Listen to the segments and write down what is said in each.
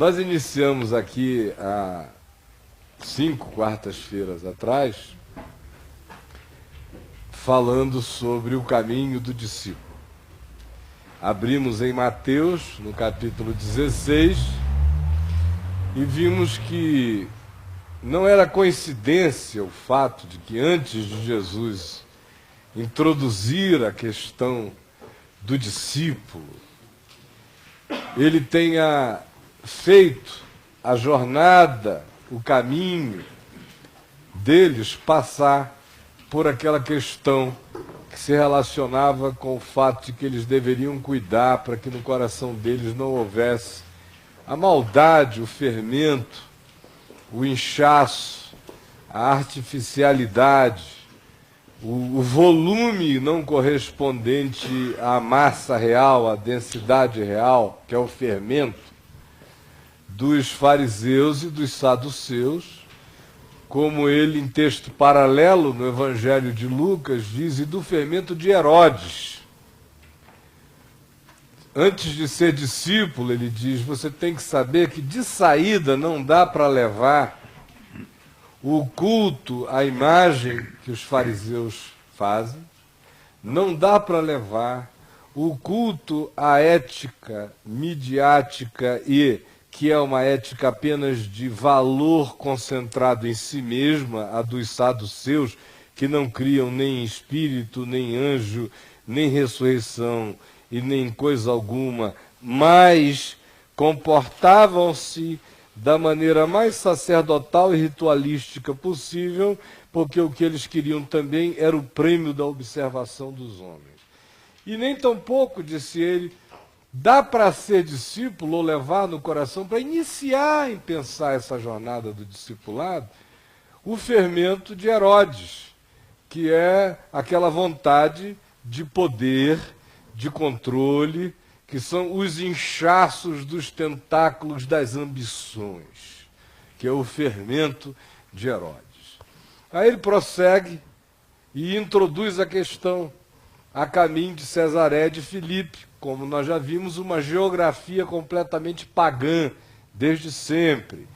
Nós iniciamos aqui há 5 quartas-feiras atrás, falando sobre o caminho do discípulo. Abrimos em Mateus, no capítulo 16, e vimos que não era coincidência o fato de que antes de Jesus introduzir a questão do discípulo, ele tenha feito a jornada, o caminho deles passar por aquela questão que se relacionava com o fato de que eles deveriam cuidar para que no coração deles não houvesse a maldade, o fermento, o inchaço, a artificialidade, o volume não correspondente à massa real, à densidade real, que é o fermento, dos fariseus e dos saduceus, como ele, em texto paralelo no Evangelho de Lucas, diz, e do fermento de Herodes. Antes de ser discípulo, ele diz, você tem que saber que de saída não dá para levar o culto à imagem que os fariseus fazem, não dá para levar o culto à ética midiática e que é uma ética apenas de valor concentrado em si mesma, a dos saduceus, que não criam nem espírito, nem anjo, nem ressurreição e nem coisa alguma, mas comportavam-se da maneira mais sacerdotal e ritualística possível, porque o que eles queriam também era o prêmio da observação dos homens. E nem tampouco, disse ele, dá para ser discípulo ou levar no coração, para iniciar em pensar essa jornada do discipulado, o fermento de Herodes, que é aquela vontade de poder, de controle, que são os inchaços dos tentáculos das ambições, que é o fermento de Herodes. Aí ele prossegue e introduz a questão a caminho de Cesaré de Filipe, como nós já vimos, uma geografia completamente pagã, desde sempre.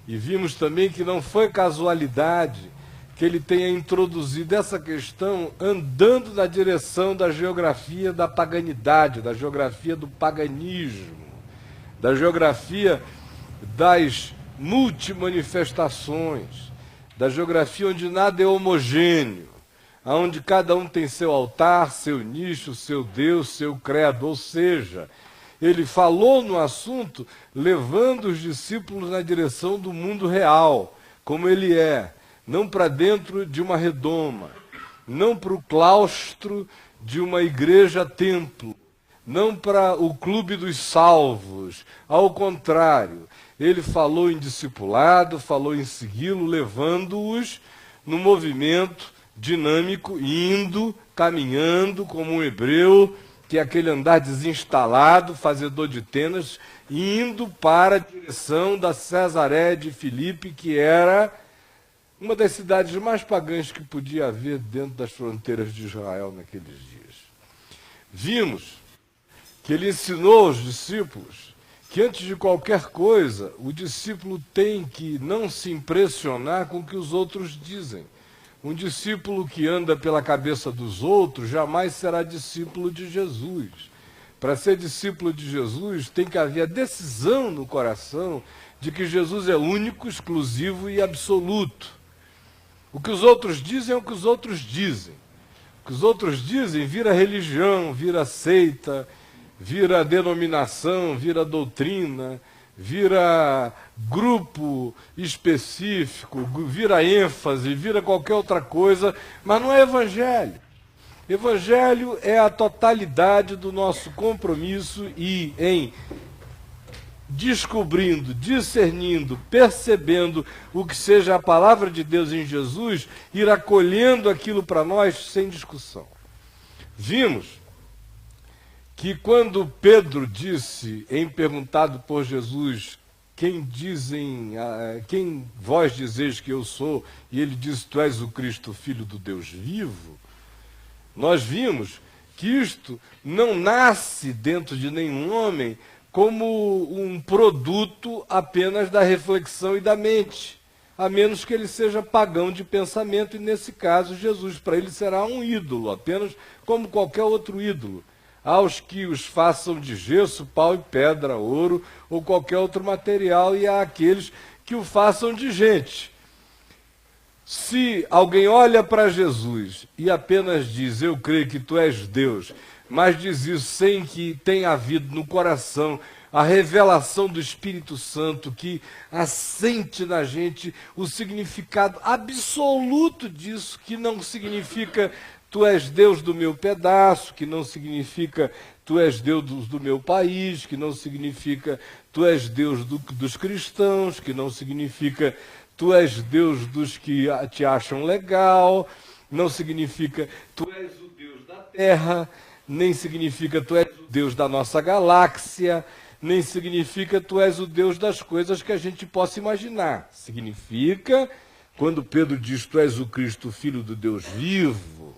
E vimos também que não foi casualidade que ele tenha introduzido essa questão andando na direção da geografia da paganidade, da geografia do paganismo, da geografia das multimanifestações, da geografia onde nada é homogêneo, onde cada um tem seu altar, seu nicho, seu Deus, seu credo, ou seja, ele falou no assunto levando os discípulos na direção do mundo real, como ele é, não para dentro de uma redoma, não para o claustro de uma igreja-templo, não para o clube dos salvos, ao contrário, ele falou em discipulado, falou em segui-lo, levando-os no movimento dinâmico, indo, caminhando como um hebreu, que é aquele andar desinstalado, fazedor de tendas, indo para a direção da Cesaré de Filipe, que era uma das cidades mais pagãs que podia haver dentro das fronteiras de Israel naqueles dias. Vimos que ele ensinou aos discípulos que antes de qualquer coisa, o discípulo tem que não se impressionar com o que os outros dizem. Um discípulo que anda pela cabeça dos outros jamais será discípulo de Jesus. Para ser discípulo de Jesus, tem que haver a decisão no coração de que Jesus é único, exclusivo e absoluto. O que os outros dizem é o que os outros dizem. O que os outros dizem vira religião, vira seita, vira denominação, vira doutrina, vira grupo específico, vira ênfase, vira qualquer outra coisa, mas não é evangelho. Evangelho é a totalidade do nosso compromisso e em descobrindo, discernindo, percebendo o que seja a palavra de Deus em Jesus, ir acolhendo aquilo para nós sem discussão. Vimos que quando Pedro disse, perguntado por Jesus, quem vós dizeis que eu sou? E ele disse, tu és o Cristo, Filho do Deus vivo. Nós vimos que isto não nasce dentro de nenhum homem como um produto apenas da reflexão e da mente, a menos que ele seja pagão de pensamento, e nesse caso Jesus para ele será um ídolo, apenas como qualquer outro ídolo. Aos que os façam de gesso, pau e pedra, ouro ou qualquer outro material, e há aqueles que o façam de gente. Se alguém olha para Jesus e apenas diz, eu creio que tu és Deus, mas diz isso sem que tenha havido no coração a revelação do Espírito Santo que assente na gente o significado absoluto disso, que não significa tu és Deus do meu pedaço, que não significa tu és Deus do meu país, que não significa tu és Deus dos cristãos, que não significa tu és Deus dos que te acham legal, não significa tu és o Deus da terra, nem significa tu és o Deus da nossa galáxia, nem significa tu és o Deus das coisas que a gente possa imaginar. Significa, quando Pedro diz tu és o Cristo, Filho do Deus vivo,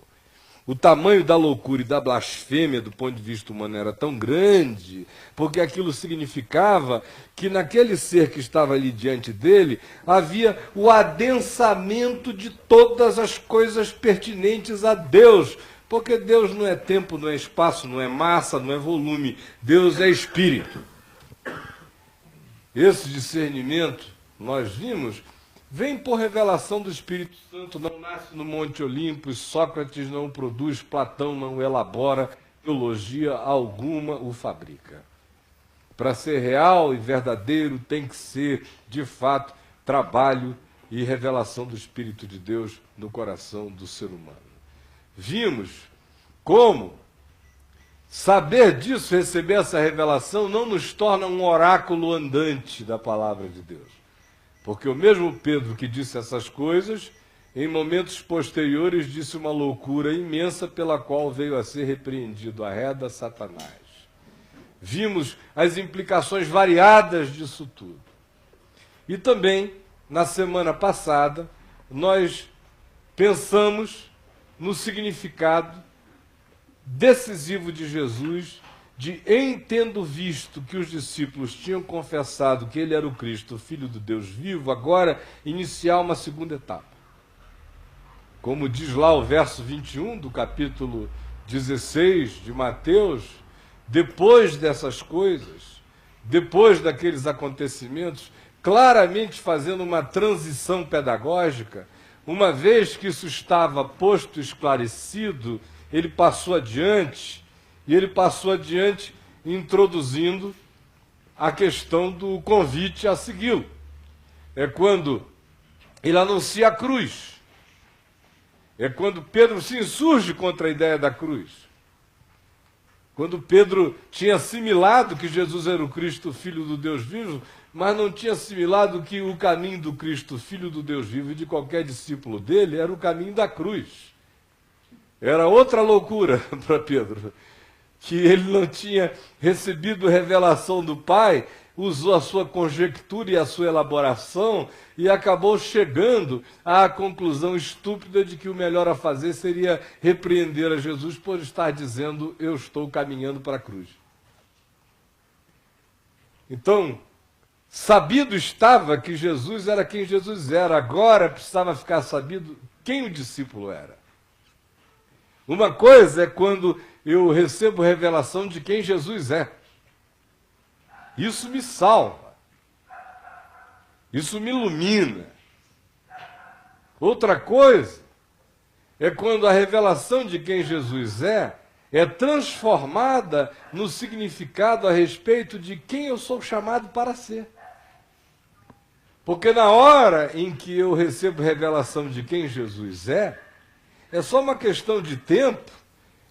o tamanho da loucura e da blasfêmia do ponto de vista humano era tão grande, porque aquilo significava que naquele ser que estava ali diante dele, havia o adensamento de todas as coisas pertinentes a Deus, porque Deus não é tempo, não é espaço, não é massa, não é volume, Deus é espírito. Esse discernimento, nós vimos, vem por revelação do Espírito Santo, não nasce no Monte Olimpo, Sócrates não o produz, Platão não o elabora, teologia alguma o fabrica. Para ser real e verdadeiro, tem que ser, de fato, trabalho e revelação do Espírito de Deus no coração do ser humano. Vimos como saber disso, receber essa revelação, não nos torna um oráculo andante da palavra de Deus. Porque o mesmo Pedro que disse essas coisas, em momentos posteriores disse uma loucura imensa pela qual veio a ser repreendido, arreda Satanás. Vimos as implicações variadas disso tudo. E também, na semana passada, nós pensamos no significado decisivo de Jesus, de em tendo visto que os discípulos tinham confessado que ele era o Cristo, o Filho do Deus vivo, agora iniciar uma segunda etapa. Como diz lá o verso 21 do capítulo 16 de Mateus, depois dessas coisas, depois daqueles acontecimentos, claramente fazendo uma transição pedagógica, uma vez que isso estava posto e esclarecido, ele passou adiante, e ele passou adiante introduzindo a questão do convite a segui-lo. É quando ele anuncia a cruz. É quando Pedro se insurge contra a ideia da cruz. Quando Pedro tinha assimilado que Jesus era o Cristo, Filho do Deus vivo, mas não tinha assimilado que o caminho do Cristo, Filho do Deus vivo, e de qualquer discípulo dele, era o caminho da cruz. Era outra loucura para Pedro, que ele não tinha recebido revelação do Pai, usou a sua conjectura e a sua elaboração e acabou chegando à conclusão estúpida de que o melhor a fazer seria repreender a Jesus por estar dizendo, eu estou caminhando para a cruz. Então, sabido estava que Jesus era quem Jesus era, agora precisava ficar sabido quem o discípulo era. Uma coisa é quando eu recebo revelação de quem Jesus é. Isso me salva. Isso me ilumina. Outra coisa é quando a revelação de quem Jesus é transformada no significado a respeito de quem eu sou chamado para ser. Porque na hora em que eu recebo revelação de quem Jesus é só uma questão de tempo,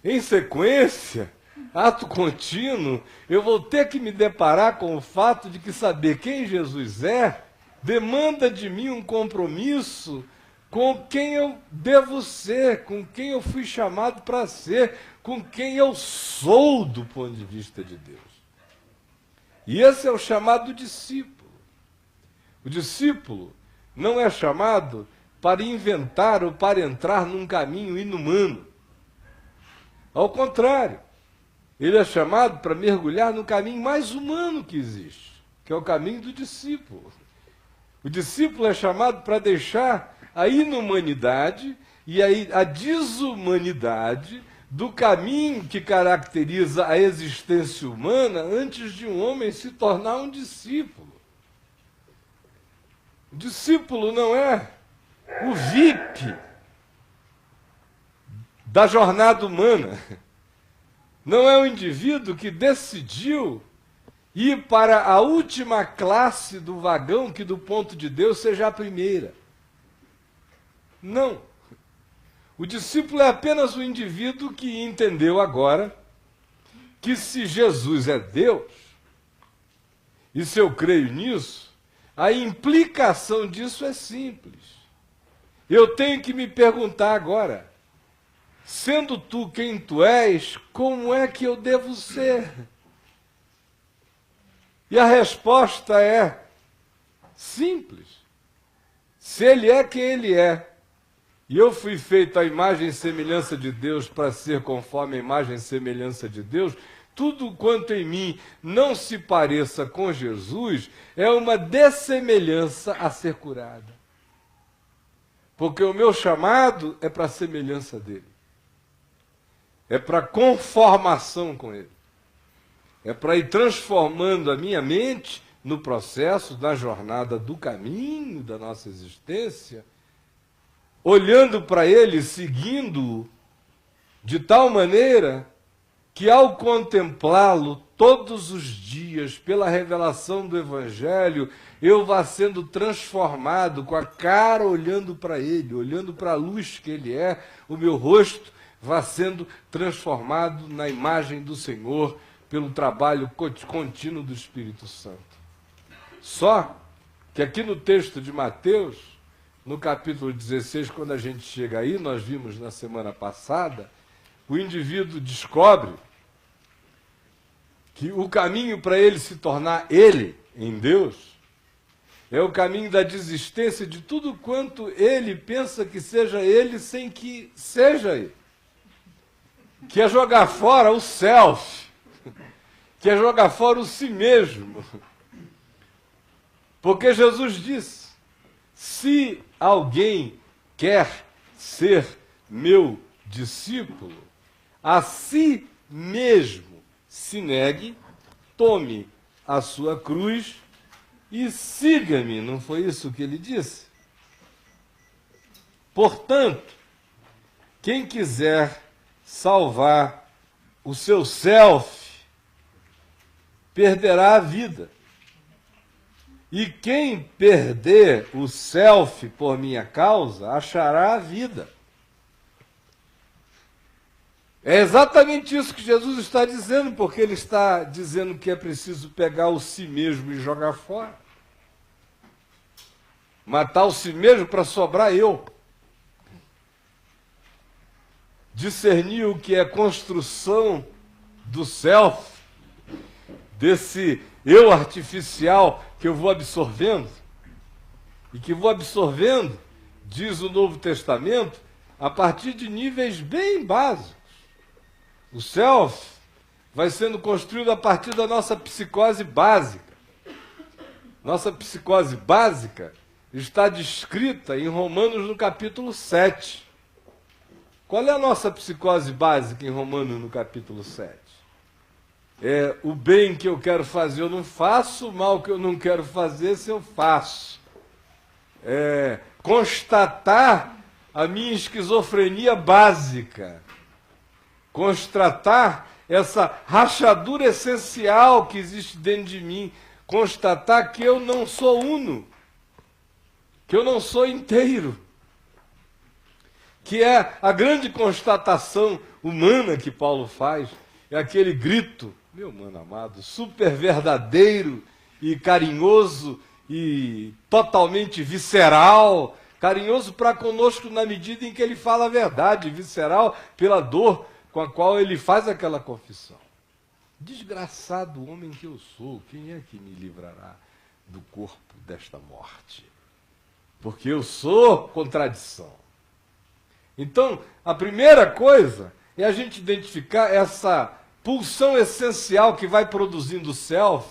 em sequência, ato contínuo, eu vou ter que me deparar com o fato de que saber quem Jesus é demanda de mim um compromisso com quem eu devo ser, com quem eu fui chamado para ser, com quem eu sou do ponto de vista de Deus. E esse é o chamado discípulo. O discípulo não é chamado para inventar ou para entrar num caminho inumano. Ao contrário, Ele é chamado para mergulhar no caminho mais humano que existe, que é o caminho do discípulo. O discípulo é chamado para deixar a inumanidade e a desumanidade do caminho que caracteriza a existência humana antes de um homem se tornar um discípulo. O discípulo não é o VIP da jornada humana. Não é o indivíduo que decidiu ir para a última classe do vagão que, do ponto de Deus, seja a primeira. Não. O discípulo é apenas o indivíduo que entendeu agora que, se Jesus é Deus, e se eu creio nisso, a implicação disso é simples. Eu tenho que me perguntar agora: sendo tu quem tu és, como é que eu devo ser? E a resposta é simples. Se ele é quem ele é, e eu fui feito à imagem e semelhança de Deus para ser conforme a imagem e semelhança de Deus, tudo quanto em mim não se pareça com Jesus é uma dessemelhança a ser curada. Porque o meu chamado é para a semelhança dele. É para conformação com ele. É para ir transformando a minha mente no processo, na jornada do caminho da nossa existência, olhando para ele, seguindo-o, de tal maneira que, ao contemplá-lo todos os dias, pela revelação do Evangelho, eu vá sendo transformado com a cara olhando para ele, olhando para a luz que ele é, o meu rosto vá sendo transformado na imagem do Senhor pelo trabalho contínuo do Espírito Santo. Só que aqui no texto de Mateus, no capítulo 16, quando a gente chega aí, nós vimos na semana passada, o indivíduo descobre que o caminho para ele se tornar ele em Deus é o caminho da desistência de tudo quanto ele pensa que seja ele sem que seja ele. Que é jogar fora o self, que é jogar fora o si mesmo. Porque Jesus disse: se alguém quer ser meu discípulo, a si mesmo se negue, tome a sua cruz e siga-me. Não foi isso que ele disse? Portanto, quem quiser salvar o seu self, perderá a vida. E quem perder o self por minha causa, achará a vida. É exatamente isso que Jesus está dizendo, porque ele está dizendo que é preciso pegar o si mesmo e jogar fora. Matar o si mesmo para sobrar eu. Discernir o que é construção do self, desse eu artificial que eu vou absorvendo, e que vou absorvendo, diz o Novo Testamento, a partir de níveis bem básicos. O self vai sendo construído a partir da nossa psicose básica. Nossa psicose básica está descrita em Romanos no capítulo 7. Qual é a nossa psicose básica em Romanos no capítulo 7? É o bem que eu quero fazer eu não faço, o mal que eu não quero fazer se eu faço. É constatar a minha esquizofrenia básica. Constatar essa rachadura essencial que existe dentro de mim. Constatar que eu não sou uno, que eu não sou inteiro. Que é a grande constatação humana que Paulo faz, é aquele grito, meu mano amado, super verdadeiro e carinhoso e totalmente visceral, carinhoso para conosco na medida em que ele fala a verdade, visceral pela dor com a qual ele faz aquela confissão. Desgraçado homem que eu sou, quem é que me livrará do corpo desta morte? Porque eu sou contradição. Então, a primeira coisa é a gente identificar essa pulsão essencial que vai produzindo o self,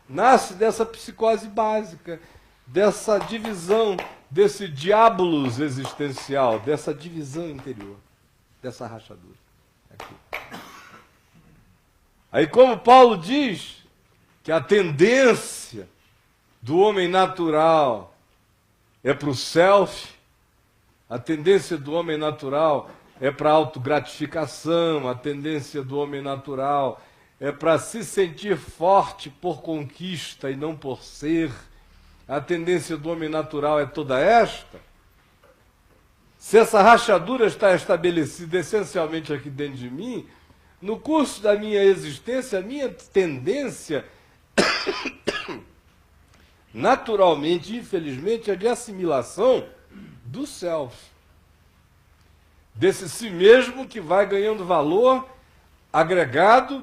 nasce dessa psicose básica, dessa divisão, desse diabolos existencial, dessa divisão interior, dessa rachadura. Aqui. Aí, como Paulo diz que a tendência do homem natural é para o self, a tendência do homem natural é para a autogratificação, a tendência do homem natural é para se sentir forte por conquista e não por ser, a tendência do homem natural é toda esta. Se essa rachadura está estabelecida essencialmente aqui dentro de mim, no curso da minha existência, a minha tendência, naturalmente, infelizmente, é de assimilação do self. Desse si mesmo que vai ganhando valor agregado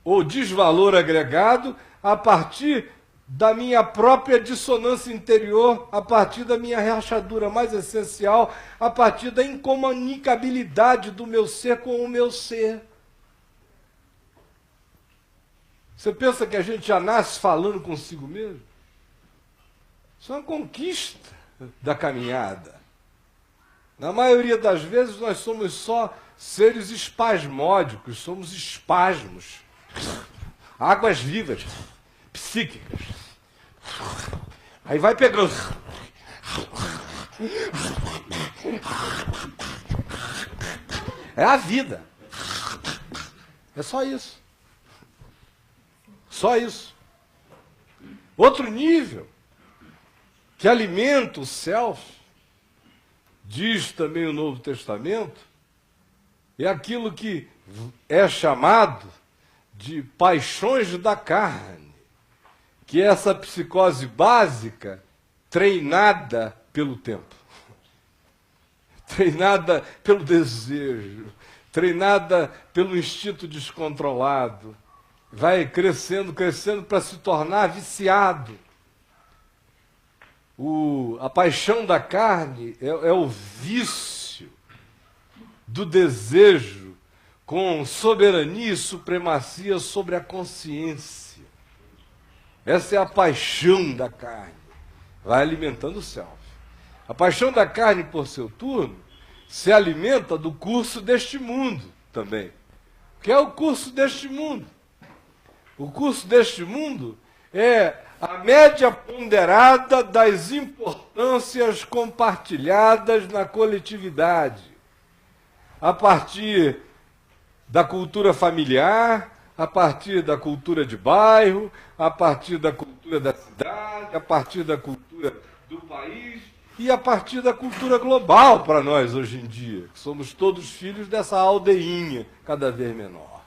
ou desvalor agregado a partir da minha própria dissonância interior, a partir da minha rachadura mais essencial, a partir da incomunicabilidade do meu ser com o meu ser. Você pensa que a gente já nasce falando consigo mesmo? Isso é uma conquista da caminhada. Na maioria das vezes nós somos só seres espasmódicos, somos espasmos, águas vivas, psíquicas. Aí vai pegando. É a vida. É só isso. Só isso. Outro nível que alimenta o self, diz também o Novo Testamento, é aquilo que é chamado de paixões da carne, que é essa psicose básica treinada pelo tempo, treinada pelo desejo, treinada pelo instinto descontrolado, vai crescendo, crescendo para se tornar viciado. A paixão da carne é o vício do desejo com soberania e supremacia sobre a consciência. Essa é a paixão da carne. Vai alimentando o self. A paixão da carne, por seu turno, se alimenta do curso deste mundo também. O que é o curso deste mundo? O curso deste mundo é a média ponderada das importâncias compartilhadas na coletividade, a partir da cultura familiar, a partir da cultura de bairro, a partir da cultura da cidade, a partir da cultura do país e a partir da cultura global para nós hoje em dia, que somos todos filhos dessa aldeinha cada vez menor.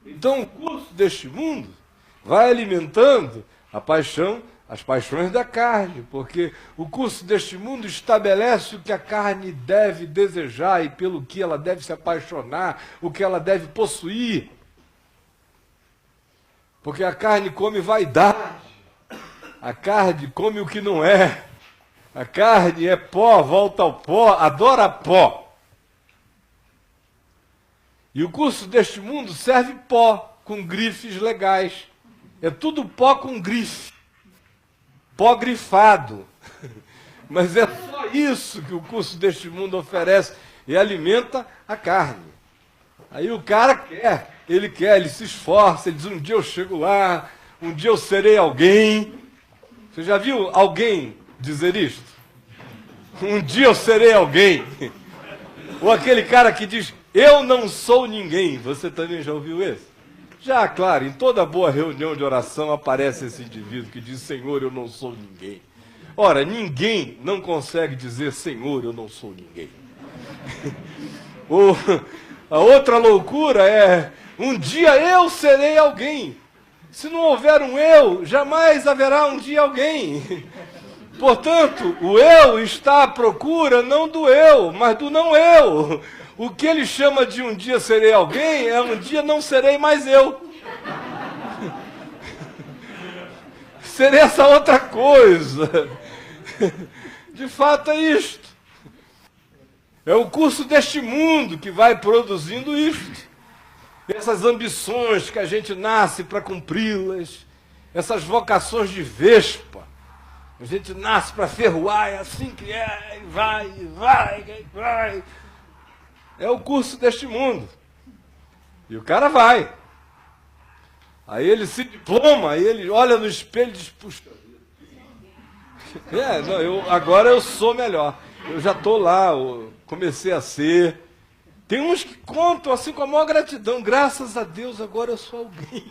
Então o curso deste mundo vai alimentando as paixões da carne, porque o curso deste mundo estabelece o que a carne deve desejar e pelo que ela deve se apaixonar, o que ela deve possuir. Porque a carne come vaidade, a carne come o que não é, a carne é pó, volta ao pó, adora pó. E o curso deste mundo serve pó, com grifes legais. É tudo pó com grife. Pó grifado. Mas é só isso que o curso deste mundo oferece. E alimenta a carne. Aí o cara quer, ele se esforça, ele diz, um dia eu chego lá, um dia eu serei alguém. Você já viu alguém dizer isto? Um dia eu serei alguém. Ou aquele cara que diz, eu não sou ninguém. Você também já ouviu esse? Já, claro, em toda boa reunião de oração aparece esse indivíduo que diz, Senhor, eu não sou ninguém. Ora, ninguém não consegue dizer, Senhor, eu não sou ninguém. Ou a outra loucura é, um dia eu serei alguém. Se não houver um eu, jamais haverá um dia alguém. Portanto, o eu está à procura não do eu, mas do não eu. O que ele chama de um dia serei alguém, é um dia não serei mais eu. Serei essa outra coisa. De fato é isto. É o curso deste mundo que vai produzindo isto. essas ambições que a gente nasce para cumpri-las, essas vocações de vespa. A gente nasce para ferroar, é assim que é, e vai, e vai, e vai. É o curso deste mundo. E o cara vai. Aí ele se diploma, aí ele olha no espelho e diz, puxa vida. Não, agora eu sou melhor. Eu já estou lá, eu comecei a ser. Tem uns que contam assim com a maior gratidão. Graças a Deus, agora eu sou alguém.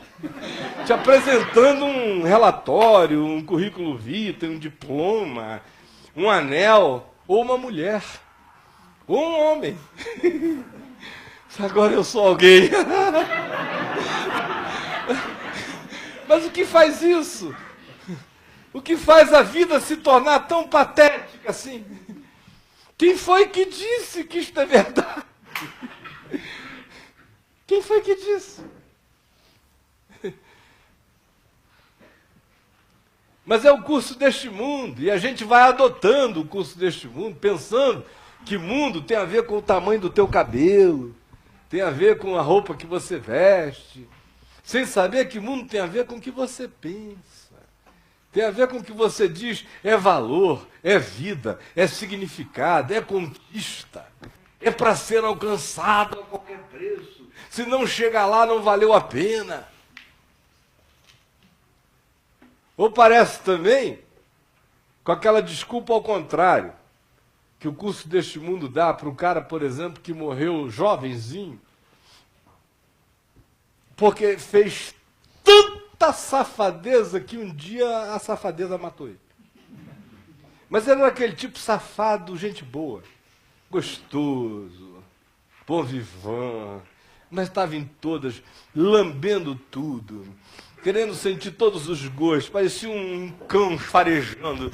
Te apresentando um relatório, um currículo vitae, um diploma, um anel, ou uma mulher, ou um homem. Agora eu sou alguém. Mas o que faz isso? O que faz a vida se tornar tão patética assim? Quem foi que disse que isto é verdade? Quem foi que disse? Mas é o curso deste mundo, e a gente vai adotando o curso deste mundo, pensando que mundo tem a ver com o tamanho do teu cabelo, tem a ver com a roupa que você veste, sem saber que mundo tem a ver com o que você pensa, tem a ver com o que você diz é valor, é vida, é significado, é conquista. É para ser alcançado a qualquer preço. Se não chegar lá, não valeu a pena. Ou parece também com aquela desculpa ao contrário, que o curso deste mundo dá para o cara, por exemplo, que morreu jovenzinho, porque fez tanta safadeza que um dia a safadeza matou ele. Mas ele era aquele tipo safado, gente boa. Gostoso, bom vivant, mas estava em todas, lambendo tudo, querendo sentir todos os gostos, parecia um cão farejando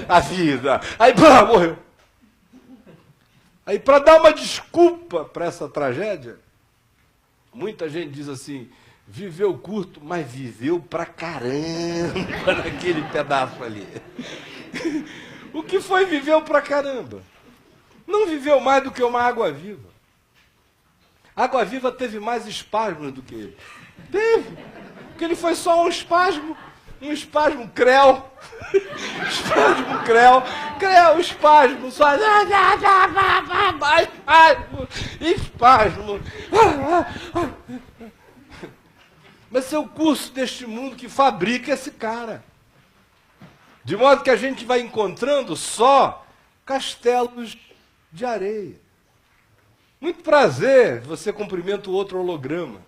a vida. Aí, pá, morreu. Aí, para dar uma desculpa para essa tragédia, muita gente diz assim, viveu curto, mas viveu pra caramba naquele pedaço ali. O que foi viveu pra caramba? Não viveu mais do que uma água-viva. Água-viva teve mais espasmos do que ele. Teve. Porque ele foi só um espasmo creu. Espasmo creu. Creu, espasmo, só. Espasmo. Mas é o curso deste mundo que fabrica esse cara. De modo que a gente vai encontrando só castelos de areia. Muito prazer, você cumprimenta o outro holograma.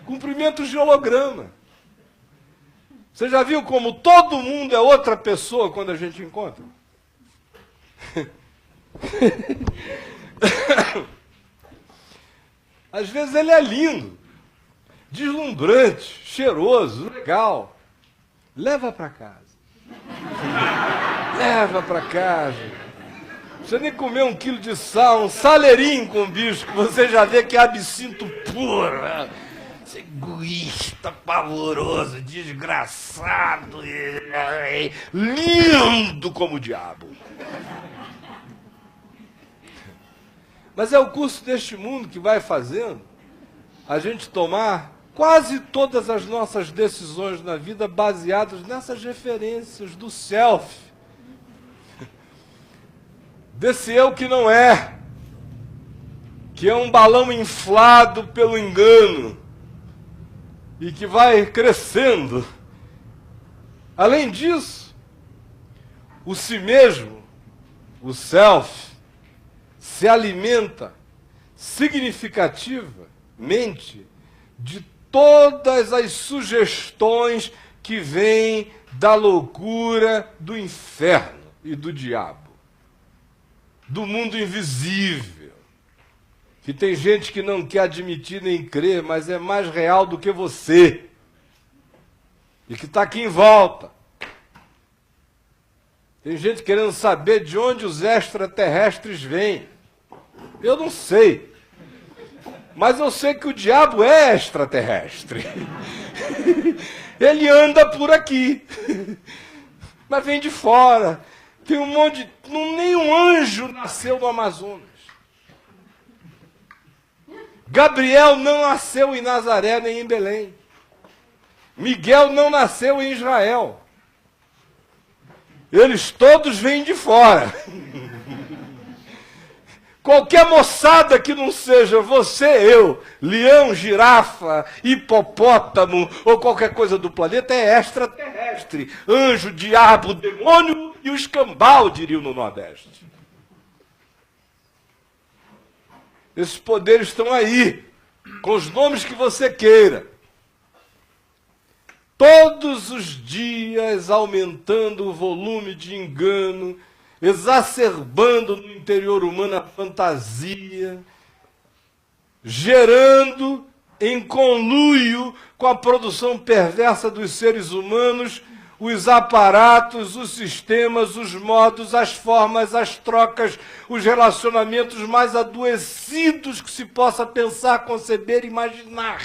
Cumprimento de holograma. Você já viu como todo mundo é outra pessoa quando a gente encontra? Às vezes ele é lindo, deslumbrante, cheiroso, legal. Leva para casa. Leva para casa. Você nem comer 1 quilo de sal, um saleirinho com bicho, que você já vê que é absinto puro. Você é egoísta, pavoroso, desgraçado, lindo como o diabo. Mas é o curso deste mundo que vai fazendo a gente tomar quase todas as nossas decisões na vida baseadas nessas referências do self. Desse eu que não é, que é um balão inflado pelo engano e que vai crescendo. Além disso, o si mesmo, o self, se alimenta significativamente de todas as sugestões que vêm da loucura do inferno e do diabo. Do mundo invisível, que tem gente que não quer admitir nem crer, mas é mais real do que você, e que está aqui em volta. Tem gente querendo saber de onde os extraterrestres vêm. Eu não sei, mas eu sei que o diabo é extraterrestre. Ele anda por aqui, mas vem de fora. Tem um monte de... Nenhum anjo nasceu no Amazonas. Gabriel não nasceu em Nazaré nem em Belém. Miguel não nasceu em Israel. Eles todos vêm de fora. Qualquer moçada que não seja você, eu, leão, girafa, hipopótamo ou qualquer coisa do planeta é extraterrestre. Anjo, diabo, demônio e o escambau, diriam no Nordeste. Esses poderes estão aí, com os nomes que você queira. Todos os dias aumentando o volume de engano, exacerbando no interior humano a fantasia, gerando em conluio com a produção perversa dos seres humanos os aparatos, os sistemas, os modos, as formas, as trocas, os relacionamentos mais adoecidos que se possa pensar, conceber, imaginar.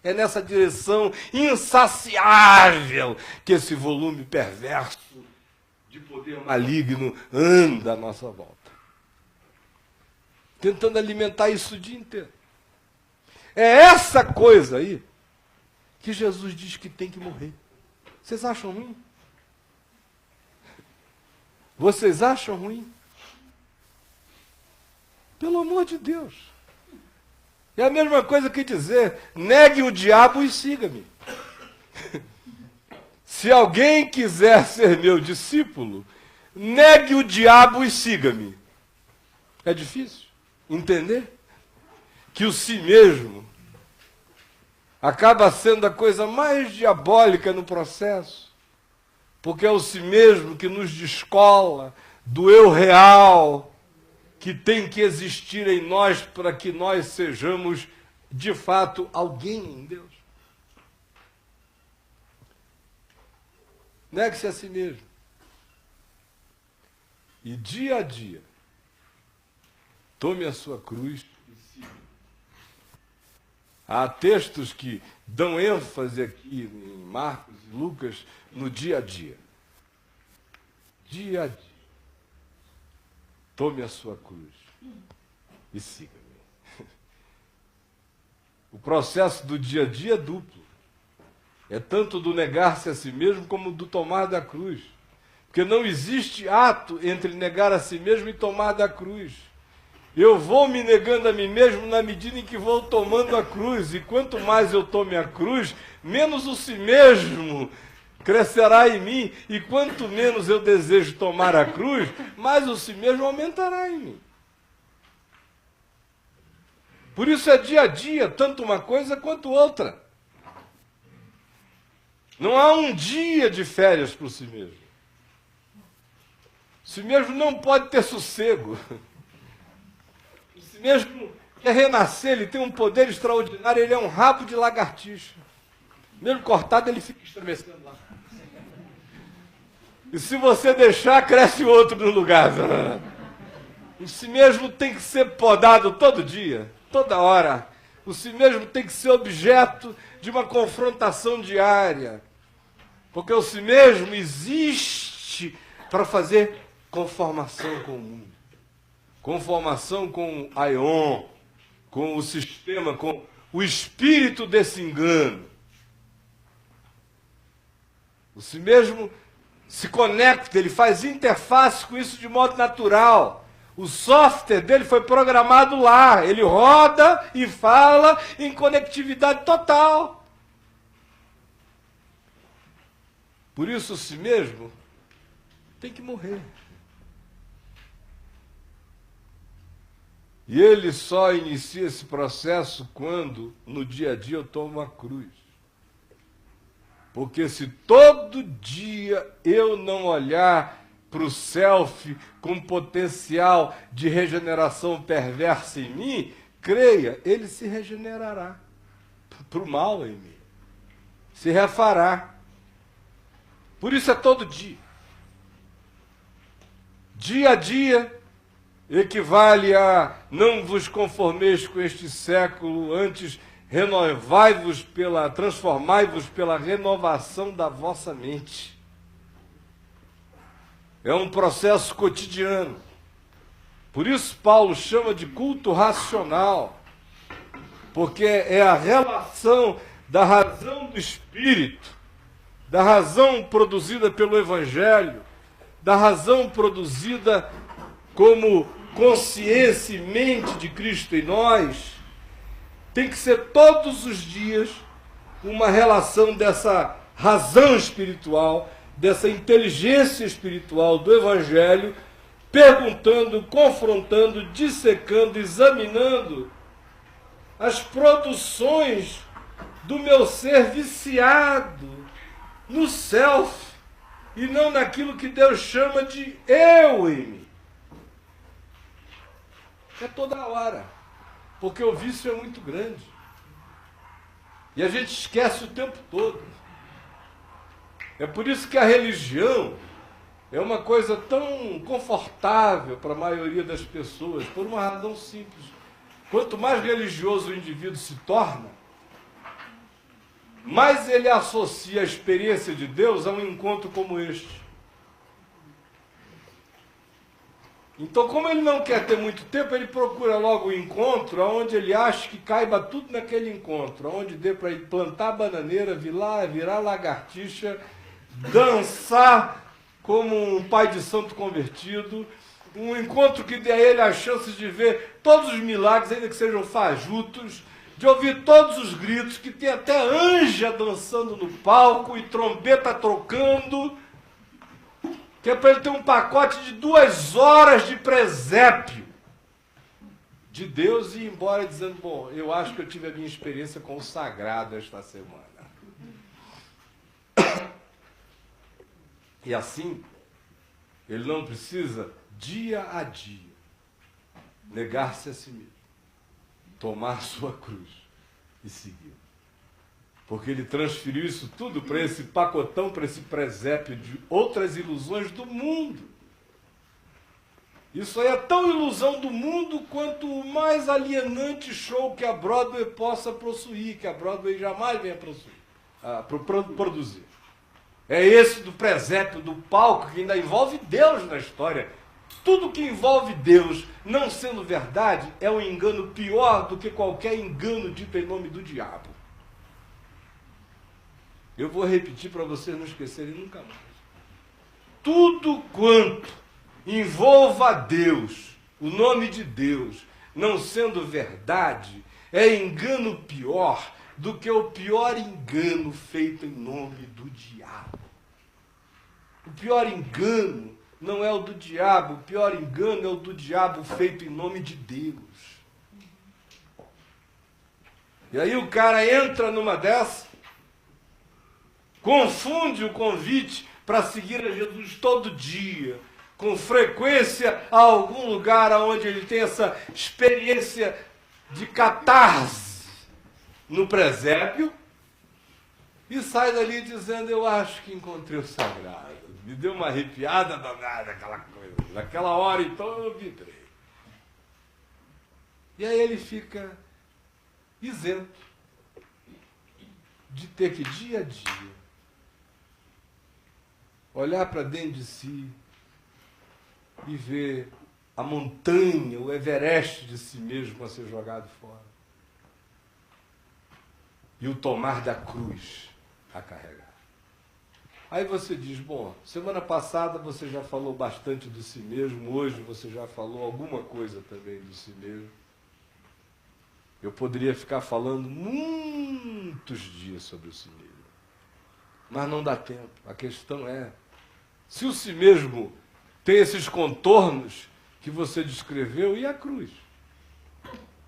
É nessa direção insaciável que esse volume perverso de poder maligno anda à nossa volta. Tentando alimentar isso o dia inteiro. É essa coisa aí que Jesus diz que tem que morrer. Vocês acham ruim? Vocês acham ruim? Pelo amor de Deus. É a mesma coisa que dizer, negue o diabo e siga-me. Se alguém quiser ser meu discípulo, negue o diabo e siga-me. É difícil entender que o si mesmo acaba sendo a coisa mais diabólica no processo, porque é o si mesmo que nos descola do eu real, que tem que existir em nós para que nós sejamos, de fato, alguém em Deus. Negue-se a si mesmo. E dia a dia, tome a sua cruz e siga. Há textos que dão ênfase aqui em Marcos e Lucas no dia a dia. Dia a dia. Tome a sua cruz e siga-me. O processo do dia a dia é duplo. É tanto do negar-se a si mesmo como do tomar da cruz. Porque não existe ato entre negar a si mesmo e tomar da cruz. Eu vou me negando a mim mesmo na medida em que vou tomando a cruz. E quanto mais eu tome a cruz, menos o si mesmo crescerá em mim, e quanto menos eu desejo tomar a cruz, mais o si mesmo aumentará em mim. Por isso é dia a dia, tanto uma coisa quanto outra. Não há um dia de férias para o si mesmo. O si mesmo não pode ter sossego. O si mesmo quer renascer, ele tem um poder extraordinário, ele é um rabo de lagartixa. Mesmo cortado, ele fica estremecendo lá. E se você deixar, cresce outro no lugar. O si mesmo tem que ser podado todo dia, toda hora. O si mesmo tem que ser objeto de uma confrontação diária. Porque o si mesmo existe para fazer conformação com o mundo. Conformação com o aion, com o sistema, com o espírito desse engano. O si mesmo se conecta, ele faz interface com isso de modo natural. O software dele foi programado lá, ele roda e fala em conectividade total. Por isso, o si mesmo tem que morrer. E ele só inicia esse processo quando, no dia a dia, eu tomo a cruz. Porque se todo dia eu não olhar para o self com potencial de regeneração perversa em mim, creia, ele se regenerará para o mal em mim. Se refará. Por isso é todo dia. Dia a dia equivale a não vos conformeis com este século, antes transformai-vos pela renovação da vossa mente. É um processo cotidiano. Por isso Paulo chama de culto racional. porque é a relação da razão do Espírito, da razão produzida pelo Evangelho, da razão produzida como consciência e mente de Cristo em nós, tem que ser todos os dias uma relação dessa razão espiritual, dessa inteligência espiritual do Evangelho, perguntando, confrontando, dissecando, examinando as produções do meu ser viciado no self e não naquilo que Deus chama de eu em mim. É toda hora, porque o vício é muito grande. E a gente esquece o tempo todo. É por isso que a religião é uma coisa tão confortável para a maioria das pessoas, por uma razão simples. Quanto mais religioso o indivíduo se torna, mais ele associa a experiência de Deus a um encontro como este. Então, como ele não quer ter muito tempo, ele procura logo o encontro onde ele acha que caiba tudo naquele encontro, onde dê para ele plantar bananeira, virar lagartixa, dançar como um pai de santo convertido, um encontro que dê a ele a chance de ver todos os milagres, ainda que sejam fajutos, de ouvir todos os gritos, que tem até anja dançando no palco e trombeta trocando, que é para ele ter um pacote de 2 horas de presépio de Deus e ir embora dizendo, bom, eu acho que eu tive a minha experiência com o sagrado esta semana. E assim, ele não precisa, dia a dia, negar-se a si mesmo, tomar sua cruz e seguir. Porque ele transferiu isso tudo para esse pacotão, para esse presépio de outras ilusões do mundo. Isso aí é tão ilusão do mundo quanto o mais alienante show que a Broadway possa possuir, que a Broadway jamais venha produzir. É esse do presépio, do palco, que ainda envolve Deus na história. Tudo que envolve Deus, não sendo verdade, é um engano pior do que qualquer engano dito em nome do diabo. Eu vou repetir para vocês não esquecerem nunca mais. Tudo quanto envolva Deus, o nome de Deus, não sendo verdade, é engano pior do que o pior engano feito em nome do diabo. O pior engano não é o do diabo, o pior engano é o do diabo feito em nome de Deus. E aí o cara entra numa dessa, confunde o convite para seguir a Jesus todo dia, com frequência a algum lugar onde ele tem essa experiência de catarse no presépio, e sai dali dizendo, eu acho que encontrei o sagrado. Me deu uma arrepiada danada aquela coisa. Naquela hora, então, eu vibrei. E aí ele fica isento de ter que, dia a dia, olhar para dentro de si e ver a montanha, o Everest de si mesmo a ser jogado fora. E o tomar da cruz a carregar. Aí você diz, bom, semana passada você já falou bastante do si mesmo, hoje você já falou alguma coisa também do si mesmo. Eu poderia ficar falando muitos dias sobre o si mesmo, mas não dá tempo. A questão é, se o si mesmo tem esses contornos que você descreveu, e a cruz?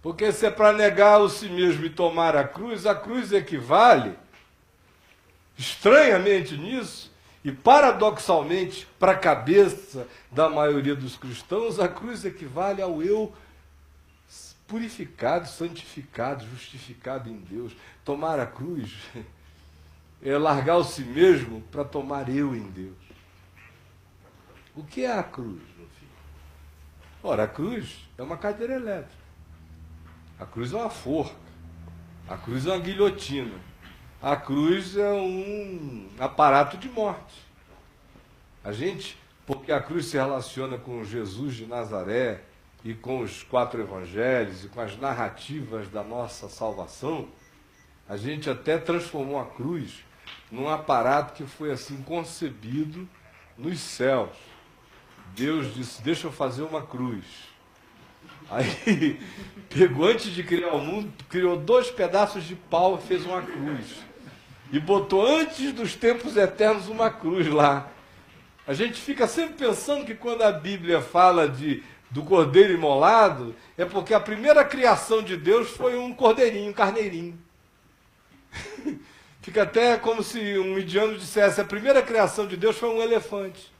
Porque se é para negar o si mesmo e tomar a cruz equivale, estranhamente nisso, e paradoxalmente, para a cabeça da maioria dos cristãos, a cruz equivale ao eu purificado, santificado, justificado em Deus. Tomar a cruz é largar o si mesmo para tomar eu em Deus. O que é a cruz, no fim? Ora, a cruz é uma cadeira elétrica. A cruz é uma forca. A cruz é uma guilhotina. A cruz é um aparato de morte. A gente, porque a cruz se relaciona com Jesus de Nazaré, e com os 4 evangelhos e com as narrativas da nossa salvação, a gente até transformou a cruz num aparato que foi assim concebido nos céus. Deus disse, deixa eu fazer uma cruz. Aí pegou, antes de criar o mundo, criou 2 pedaços de pau e fez uma cruz. E botou antes dos tempos eternos uma cruz lá. A gente fica sempre pensando que quando a Bíblia fala do cordeiro imolado, é porque a primeira criação de Deus foi um cordeirinho, um carneirinho. Fica até como se um indiano dissesse, a primeira criação de Deus foi um elefante.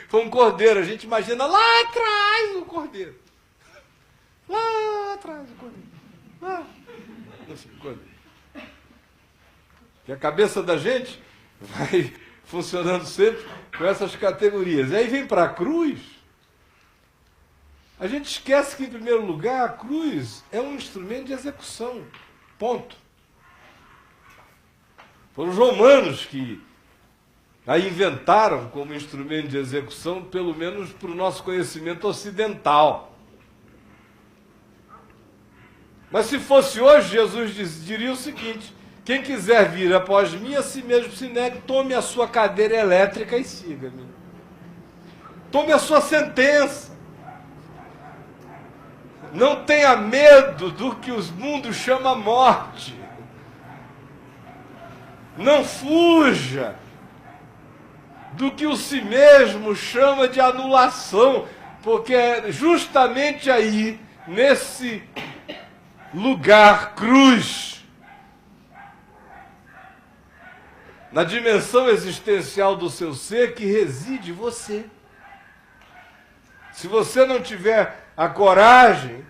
Foi um cordeiro, a gente imagina lá atrás o cordeiro. Lá atrás o cordeiro. Lá. Enfim, o cordeiro. E a cabeça da gente vai funcionando sempre com essas categorias. E aí vem para a cruz. A gente esquece que, em primeiro lugar, a cruz é um instrumento de execução. Ponto. Foram os romanos que a inventaram como instrumento de execução, pelo menos para o nosso conhecimento ocidental. Mas se fosse hoje, Jesus diria o seguinte, quem quiser vir após mim, a si mesmo se negue, tome a sua cadeira elétrica e siga-me. Tome a sua sentença. Não tenha medo do que os mundos chamam morte. Não fuja do que o si mesmo chama de anulação, porque é justamente aí, nesse lugar cruz, na dimensão existencial do seu ser, que reside você. Se você não tiver a coragem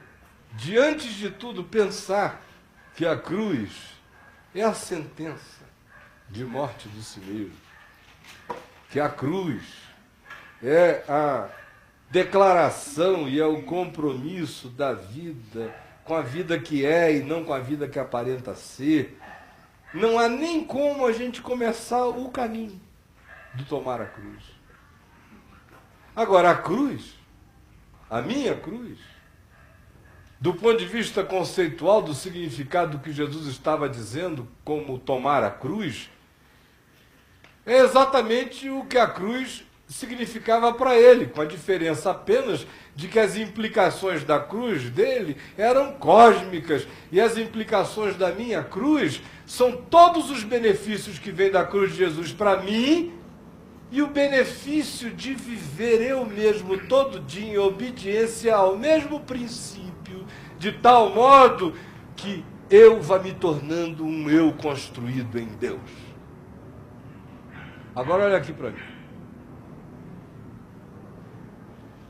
de, antes de tudo, pensar que a cruz é a sentença de morte de si mesmo, que a cruz é a declaração e é o compromisso da vida com a vida que é e não com a vida que aparenta ser, não há nem como a gente começar o caminho de tomar a cruz. Agora, a cruz, a minha cruz, do ponto de vista conceitual do significado do que Jesus estava dizendo como tomar a cruz, é exatamente o que a cruz significava para ele, com a diferença apenas de que as implicações da cruz dele eram cósmicas e as implicações da minha cruz são todos os benefícios que vêm da cruz de Jesus para mim e o benefício de viver eu mesmo todo dia em obediência ao mesmo princípio, de tal modo que eu vá me tornando um eu construído em Deus. Agora olha aqui para mim.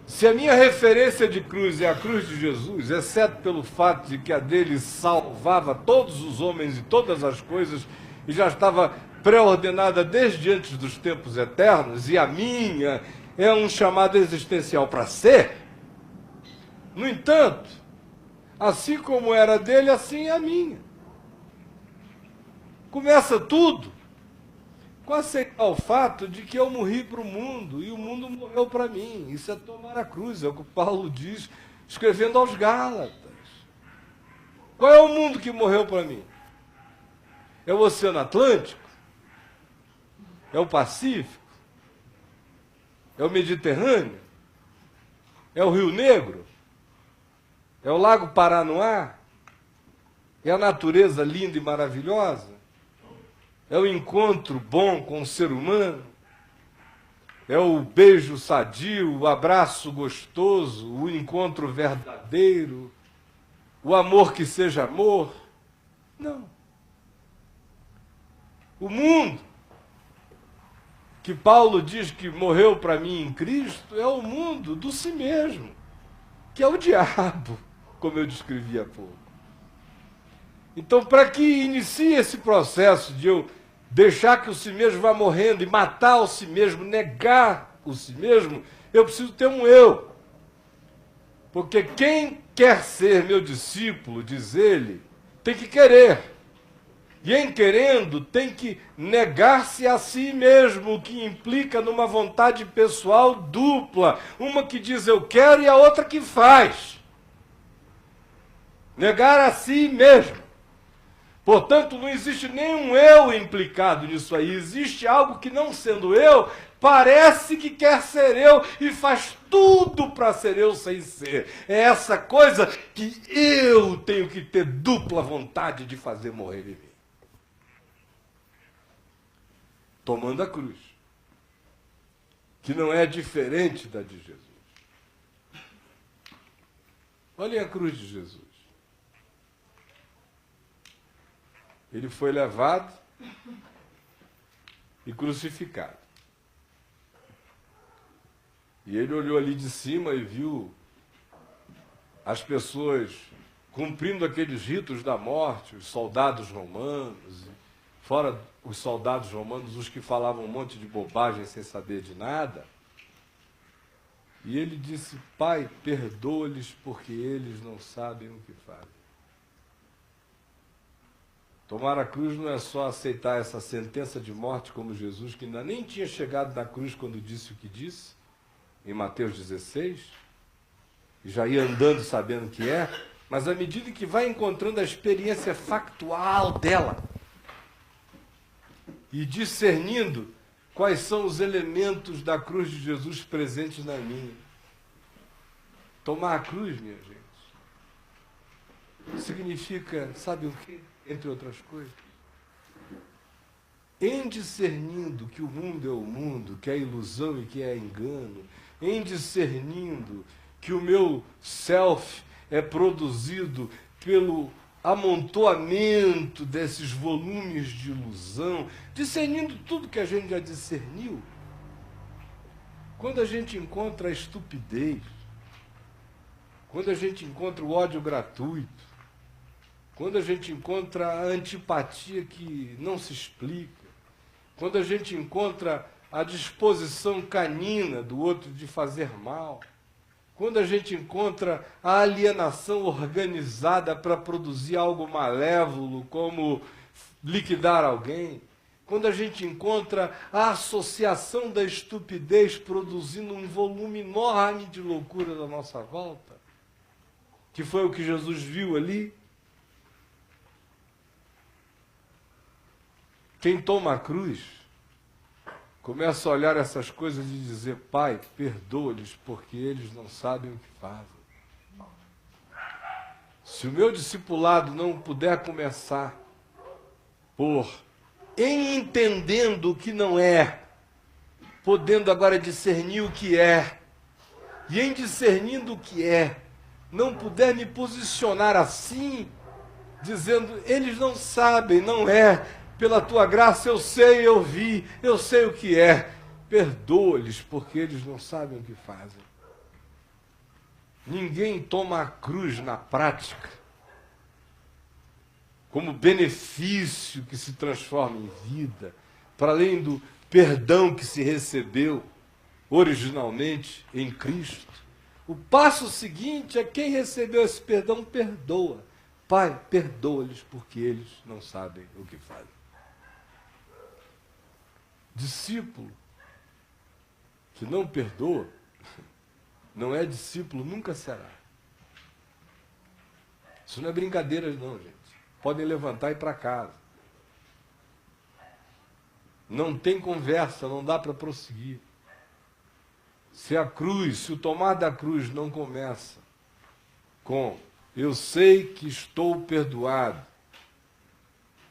Se a minha referência de cruz é a cruz de Jesus, exceto pelo fato de que a dele salvava todos os homens e todas as coisas, e já estava pré-ordenada desde antes dos tempos eternos, e a minha é um chamado existencial para ser, no entanto, assim como era dele, assim é a minha. Começa tudo com aceitar o fato de que eu morri para o mundo e o mundo morreu para mim. Isso é tomar a cruz, é o que Paulo diz, escrevendo aos Gálatas. Qual é o mundo que morreu para mim? É o Oceano Atlântico? É o Pacífico? É o Mediterrâneo? É o Rio Negro? É o Lago Paranoá? É a natureza linda e maravilhosa? É o encontro bom com o ser humano? É o beijo sadio, o abraço gostoso, o encontro verdadeiro, o amor que seja amor? Não. O mundo que Paulo diz que morreu para mim em Cristo é o mundo do si mesmo, que é o diabo, como eu descrevi há pouco. Então, para que inicie esse processo de eu deixar que o si mesmo vá morrendo e matar o si mesmo, negar o si mesmo, eu preciso ter um eu. Porque quem quer ser meu discípulo, diz ele, tem que querer. E em querendo, tem que negar-se a si mesmo, o que implica numa vontade pessoal dupla. Uma que diz eu quero e a outra que faz. Negar a si mesmo. Portanto, não existe nenhum eu implicado nisso aí. Existe algo que, não sendo eu, parece que quer ser eu e faz tudo para ser eu sem ser. É essa coisa que eu tenho que ter dupla vontade de fazer morrer em mim. Tomando a cruz, que não é diferente da de Jesus. Olhem a cruz de Jesus. Ele foi levado e crucificado. E ele olhou ali de cima e viu as pessoas cumprindo aqueles ritos da morte, os soldados romanos, fora os soldados romanos, os que falavam um monte de bobagem sem saber de nada. E ele disse, Pai, perdoa-lhes porque eles não sabem o que fazem. Tomar a cruz não é só aceitar essa sentença de morte como Jesus, que ainda nem tinha chegado na cruz quando disse o que disse, em Mateus 16, e já ia andando sabendo o que é, mas à medida que vai encontrando a experiência factual dela, e discernindo quais são os elementos da cruz de Jesus presentes na minha. Tomar a cruz, minha gente, significa, sabe o quê? Entre outras coisas, em discernindo que o mundo é o mundo, que é ilusão e que é engano, em discernindo que o meu self é produzido pelo amontoamento desses volumes de ilusão, discernindo tudo que a gente já discerniu, quando a gente encontra a estupidez, quando a gente encontra o ódio gratuito, quando a gente encontra a antipatia que não se explica, quando a gente encontra a disposição canina do outro de fazer mal, quando a gente encontra a alienação organizada para produzir algo malévolo, como liquidar alguém, quando a gente encontra a associação da estupidez produzindo um volume enorme de loucura da nossa volta, que foi o que Jesus viu ali, quem toma a cruz começa a olhar essas coisas e dizer, Pai, perdoa-lhes, porque eles não sabem o que fazem. Se o meu discipulado não puder começar por, em entendendo o que não é, podendo agora discernir o que é, e em discernindo o que é, não puder me posicionar assim, dizendo, eles não sabem, não é, pela tua graça eu sei, eu vi, eu sei o que é. Perdoa-lhes, porque eles não sabem o que fazem. Ninguém toma a cruz na prática como benefício que se transforma em vida, para além do perdão que se recebeu originalmente em Cristo. O passo seguinte é quem recebeu esse perdão, perdoa. Pai, perdoa-lhes, porque eles não sabem o que fazem. Discípulo que não perdoa, não é discípulo, nunca será. Isso não é brincadeira não, gente. Podem levantar e ir para casa. Não tem conversa, não dá para prosseguir. Se a cruz, se o tomar da cruz não começa com eu sei que estou perdoado,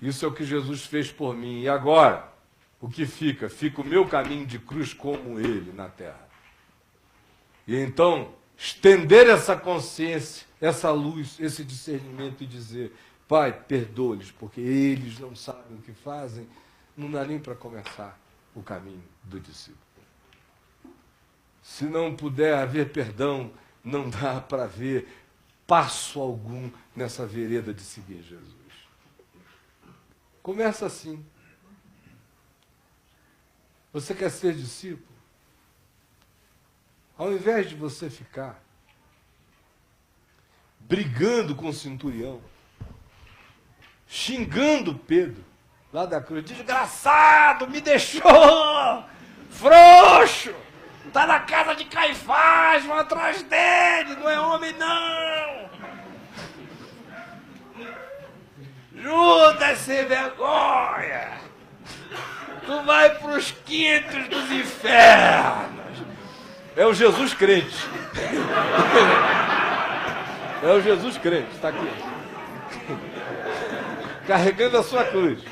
isso é o que Jesus fez por mim, e agora? O que fica? Fica o meu caminho de cruz como ele na terra. E então, estender essa consciência, essa luz, esse discernimento e dizer, Pai, perdoa-lhes, porque eles não sabem o que fazem, não dá nem para começar o caminho do discípulo. Se não puder haver perdão, não dá para haver passo algum nessa vereda de seguir Jesus. Começa assim. Você quer ser discípulo? Ao invés de você ficar brigando com o centurião, xingando Pedro, lá da cruz. Desgraçado, me deixou! Frouxo! Está na casa de Caifás, vão atrás dele, não é homem não! Judas sem vergonha! Tu vai para os quintos dos infernos! É o Jesus crente. É o Jesus crente, está aqui. Carregando a sua cruz.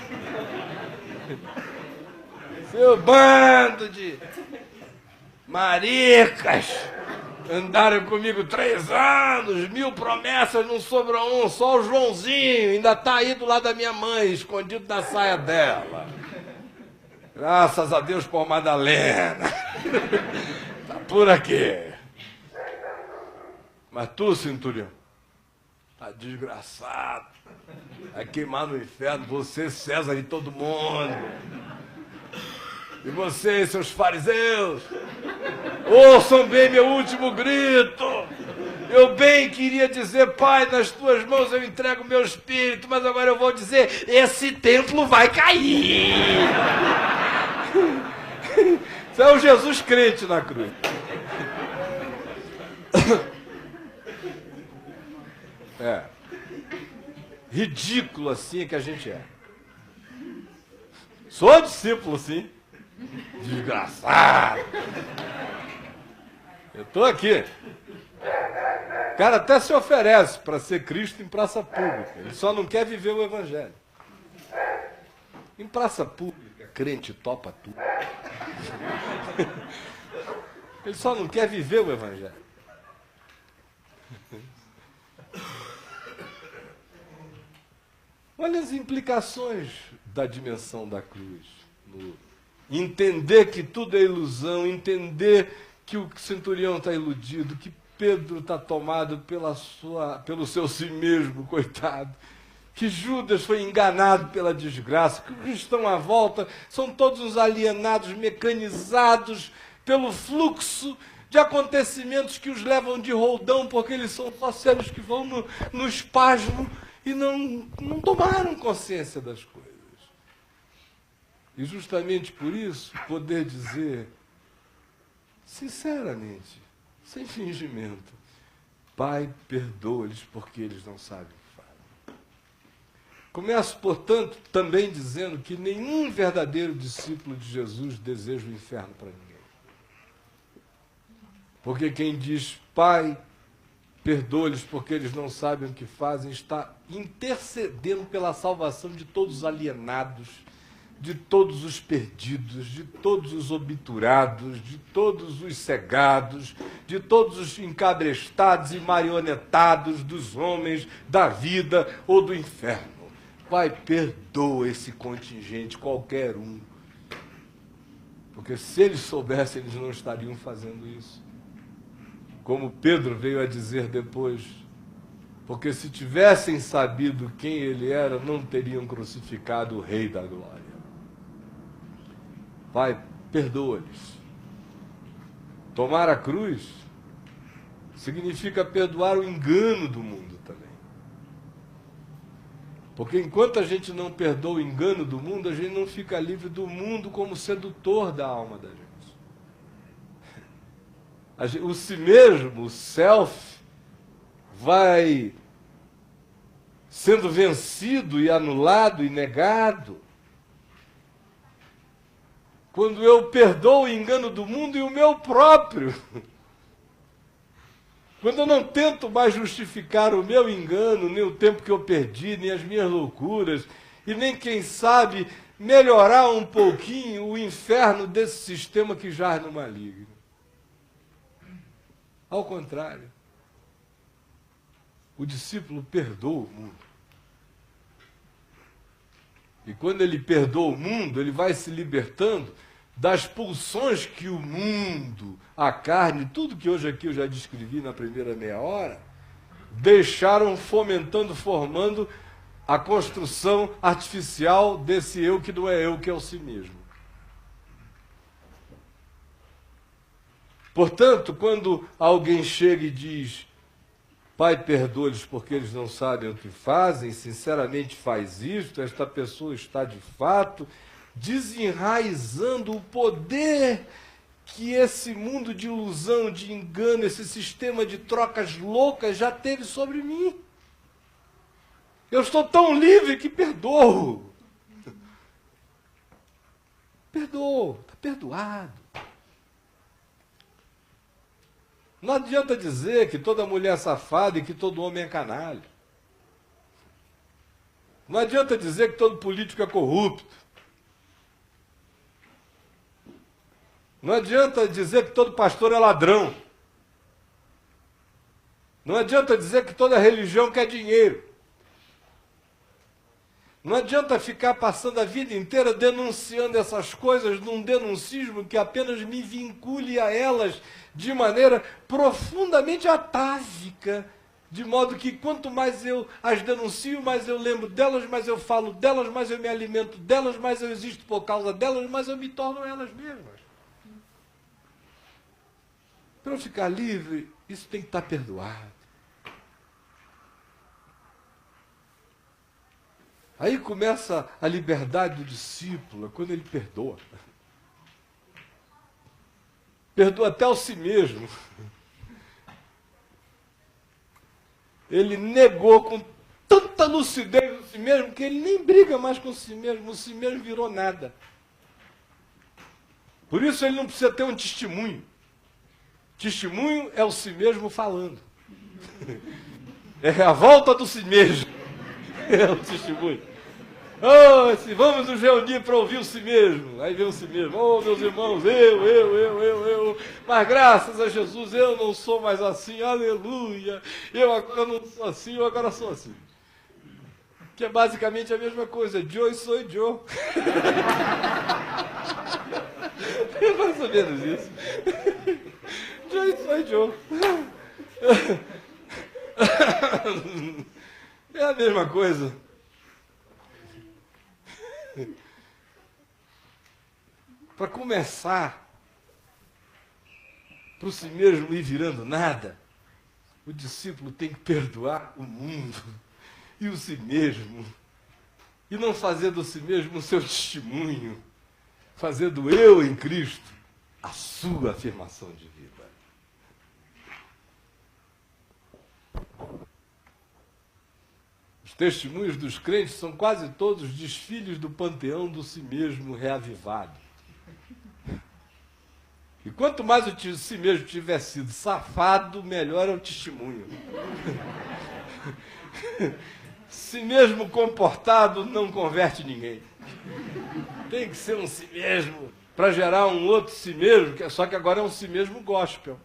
Seu bando de maricas, andaram comigo 3 anos, 1000 promessas, não sobrou um, só o Joãozinho, ainda está aí do lado da minha mãe, escondido na saia dela. Graças a Deus por Madalena. Está por aqui. Mas tu, centurião, está desgraçado. Vai queimar no inferno, você, César e todo mundo. E vocês, seus fariseus, ouçam bem meu último grito. Eu bem queria dizer, Pai, nas tuas mãos eu entrego meu espírito, mas agora eu vou dizer, esse templo vai cair. Isso é o Jesus crente na cruz. É. Ridículo assim que a gente é. Sou discípulo, sim. Desgraçado. Eu estou aqui. O cara até se oferece para ser Cristo em praça pública. Ele só não quer viver o Evangelho. Em praça pública, crente topa tudo. Ele só não quer viver o Evangelho. Olha as implicações da dimensão da cruz. Entender que tudo é ilusão, entender que o centurião está iludido, que Pedro está tomado pelo seu si mesmo, coitado, que Judas foi enganado pela desgraça, que os que estão à volta são todos uns alienados, mecanizados pelo fluxo de acontecimentos que os levam de roldão, porque eles são só seres que vão no espasmo e não tomaram consciência das coisas. E justamente por isso, poder dizer, sinceramente, sem fingimento, Pai, perdoa-lhes porque eles não sabem o que fazem. Começo, portanto, também dizendo que nenhum verdadeiro discípulo de Jesus deseja o inferno para ninguém. Porque quem diz, Pai, perdoa-lhes porque eles não sabem o que fazem, está intercedendo pela salvação de todos os alienados, de todos os perdidos, de todos os obturados, de todos os cegados, de todos os encabrestados e marionetados dos homens, da vida ou do inferno. Pai, perdoa esse contingente, qualquer um. Porque se eles soubessem, eles não estariam fazendo isso. Como Pedro veio a dizer depois, porque se tivessem sabido quem ele era, não teriam crucificado o Rei da Glória. Pai, perdoa-lhes. Tomar a cruz significa perdoar o engano do mundo também. Porque enquanto a gente não perdoa o engano do mundo, a gente não fica livre do mundo como sedutor da alma da gente. O si mesmo, o self, vai sendo vencido e anulado e negado quando eu perdoo o engano do mundo e o meu próprio. Quando eu não tento mais justificar o meu engano, nem o tempo que eu perdi, nem as minhas loucuras, e nem, quem sabe, melhorar um pouquinho o inferno desse sistema que jaz no maligno. Ao contrário, o discípulo perdoa o mundo. E quando ele perdoa o mundo, ele vai se libertando das pulsões que o mundo, a carne, tudo que hoje aqui eu já descrevi na primeira meia hora, deixaram fomentando, formando a construção artificial desse eu que não é eu, que é o si mesmo. Portanto, quando alguém chega e diz, Pai, perdoa-lhes porque eles não sabem o que fazem, sinceramente faz isto, esta pessoa está de fato desenraizando o poder que esse mundo de ilusão, de engano, esse sistema de trocas loucas já teve sobre mim. Eu estou tão livre que perdoo. Perdoo, está perdoado. Não adianta dizer que toda mulher é safada e que todo homem é canalha. Não adianta dizer que todo político é corrupto. Não adianta dizer que todo pastor é ladrão. Não adianta dizer que toda religião quer dinheiro. Não adianta ficar passando a vida inteira denunciando essas coisas num denuncismo que apenas me vincule a elas de maneira profundamente atávica, de modo que quanto mais eu as denuncio, mais eu lembro delas, mais eu falo delas, mais eu me alimento delas, mais eu existo por causa delas, mais eu me torno elas mesmas. Para eu ficar livre, isso tem que estar perdoado. Aí começa a liberdade do discípulo, quando ele perdoa. Perdoa até o si mesmo. Ele negou com tanta lucidez o si mesmo que ele nem briga mais com o si mesmo virou nada. Por isso ele não precisa ter um testemunho. Testemunho é o si mesmo falando. É a volta do si mesmo. É o testemunho. Oh, vamos nos reunir para ouvir o si mesmo. Aí vem o si mesmo. Oh, meus irmãos, eu. Mas graças a Jesus eu não sou mais assim. Aleluia. Eu agora não sou assim, eu agora sou assim. Que é basicamente a mesma coisa. Joe sou Joe. É mais ou menos isso. Joe sou Joe. É a mesma coisa. Para começar, para o si mesmo ir virando nada, o discípulo tem que perdoar o mundo e o si mesmo. E não fazer do si mesmo o seu testemunho, fazer do eu em Cristo a sua afirmação de vida. Os testemunhos dos crentes são quase todos desfiles do panteão do si mesmo reavivado. E quanto mais o si mesmo tiver sido safado, melhor é o testemunho. Si mesmo comportado não converte ninguém. Tem que ser um si mesmo para gerar um outro si mesmo, só que agora é um si mesmo gospel.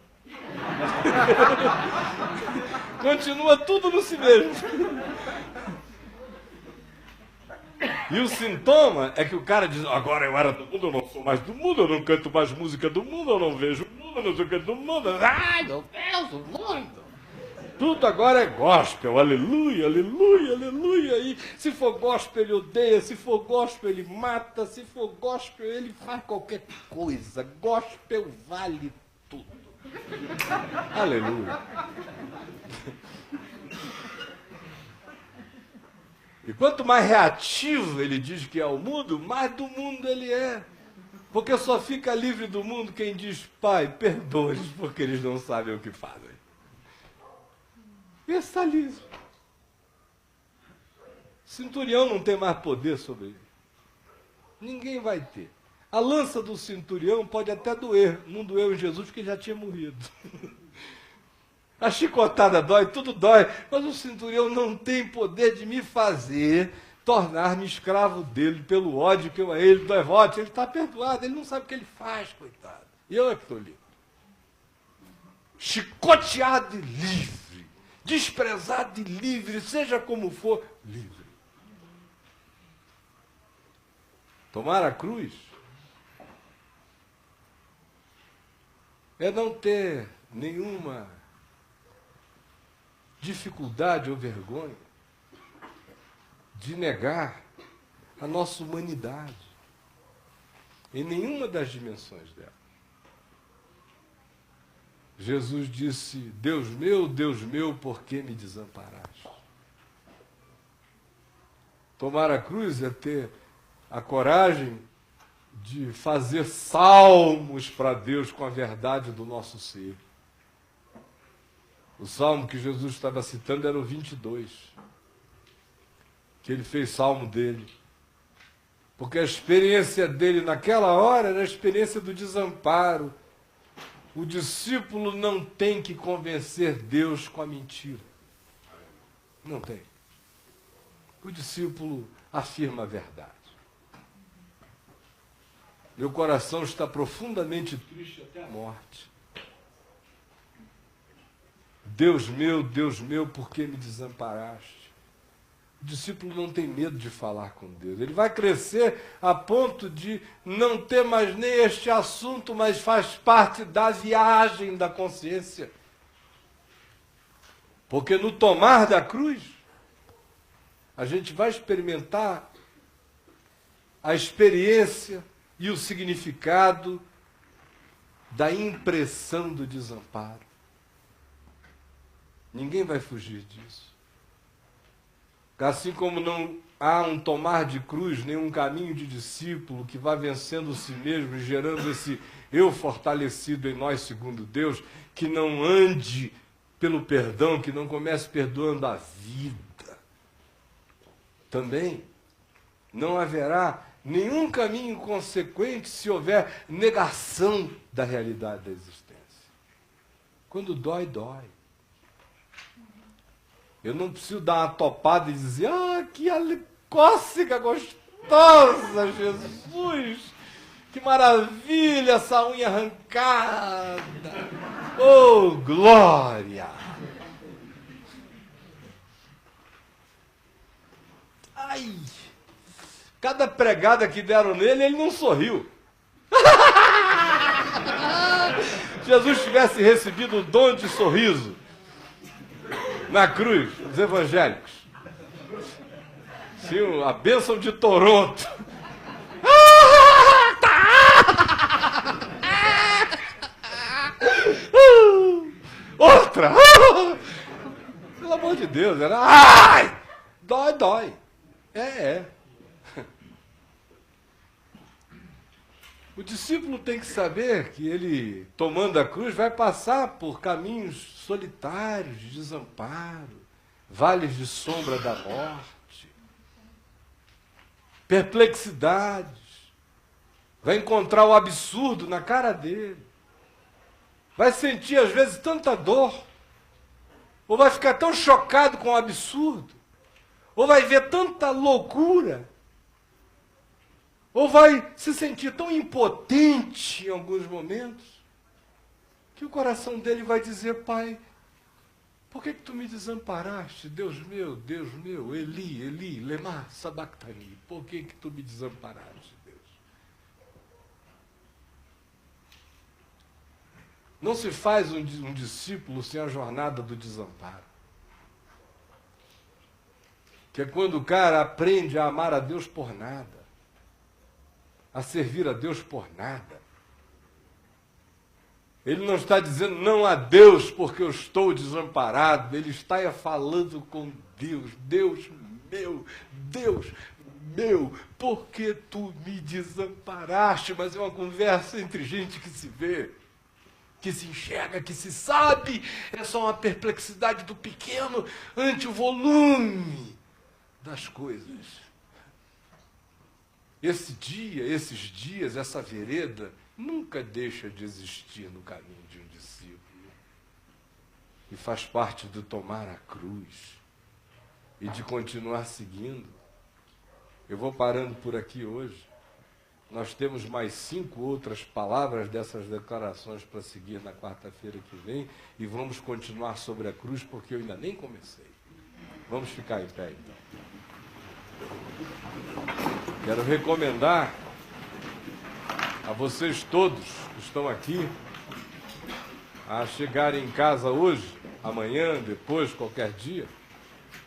Continua tudo no si mesmo. E o sintoma é que o cara diz, agora eu era do mundo, eu não sou mais do mundo, eu não canto mais música do mundo, eu não vejo o mundo, eu não sei o que do mundo. Ai, meu Deus, o mundo. Tudo agora é gospel, aleluia, aleluia, aleluia. E se for gospel ele odeia, se for gospel ele mata, se for gospel ele faz qualquer coisa. Gospel vale tudo. Aleluia. E quanto mais reativo ele diz que é o mundo, mais do mundo ele é. Porque só fica livre do mundo quem diz, Pai, perdoa-lhes porque eles não sabem o que fazem. E esse está livre. Centurião não tem mais poder sobre ele. Ninguém vai ter. A lança do centurião pode até doer. Não doeu em Jesus porque já tinha morrido. A chicotada dói, tudo dói, mas o centurião não tem poder de me fazer tornar-me escravo dele pelo ódio que eu a ele devote. Ele está perdoado, ele não sabe o que ele faz, coitado. E eu é que estou livre. Chicoteado e livre, desprezado e livre, seja como for, livre. Tomar a cruz é não ter nenhuma dificuldade ou vergonha de negar a nossa humanidade em nenhuma das dimensões dela. Jesus disse: Deus meu, por que me desamparaste? Tomar a cruz é ter a coragem de fazer salmos para Deus com a verdade do nosso ser. O salmo que Jesus estava citando era o 22, que ele fez salmo dele. Porque a experiência dele naquela hora era a experiência do desamparo. O discípulo não tem que convencer Deus com a mentira. Não tem. O discípulo afirma a verdade. Meu coração está profundamente triste até a morte. Deus meu, por que me desamparaste? O discípulo não tem medo de falar com Deus. Ele vai crescer a ponto de não ter mais nem este assunto, mas faz parte da viagem da consciência. Porque no tomar da cruz, a gente vai experimentar a experiência e o significado da impressão do desamparo. Ninguém vai fugir disso. Assim como não há um tomar de cruz, nem um caminho de discípulo que vá vencendo si mesmo, gerando esse eu fortalecido em nós segundo Deus, que não ande pelo perdão, que não comece perdoando a vida. Também não haverá nenhum caminho consequente se houver negação da realidade da existência. Quando dói, dói. Eu não preciso dar uma topada e dizer: ah, que cócega gostosa, Jesus! Que maravilha essa unha arrancada! Oh, glória! Ai! Cada pregada que deram nele, ele não sorriu. Jesus tivesse recebido o dom de sorriso na cruz, os evangélicos. Sim, a bênção de Toronto. Outra! Pelo amor de Deus, era. Ai! Dói, dói. É. O discípulo tem que saber que ele, tomando a cruz, vai passar por caminhos solitários, de desamparo, vales de sombra da morte, perplexidades, vai encontrar o absurdo na cara dele, vai sentir às vezes tanta dor, ou vai ficar tão chocado com o absurdo, ou vai ver tanta loucura, ou vai se sentir tão impotente em alguns momentos, que o coração dele vai dizer: Pai, por que tu me desamparaste? Deus meu, Eli, Eli, lema sabachthani, por que tu me desamparaste, Deus? Não se faz um discípulo sem a jornada do desamparo. Que é quando o cara aprende a amar a Deus por nada, a servir a Deus por nada. Ele não está dizendo não a Deus porque eu estou desamparado. Ele está falando com Deus. Deus meu, por que tu me desamparaste? Mas é uma conversa entre gente que se vê, que se enxerga, que se sabe. É só uma perplexidade do pequeno ante o volume das coisas. Esse dia, esses dias, essa vereda, nunca deixa de existir no caminho de um discípulo. E faz parte de tomar a cruz e de continuar seguindo. Eu vou parando por aqui hoje. Nós temos mais 5 outras palavras dessas declarações para seguir na quarta-feira que vem e vamos continuar sobre a cruz, porque eu ainda nem comecei. Vamos ficar em pé, então. Quero recomendar a vocês todos que estão aqui a chegarem em casa hoje, amanhã, depois, qualquer dia,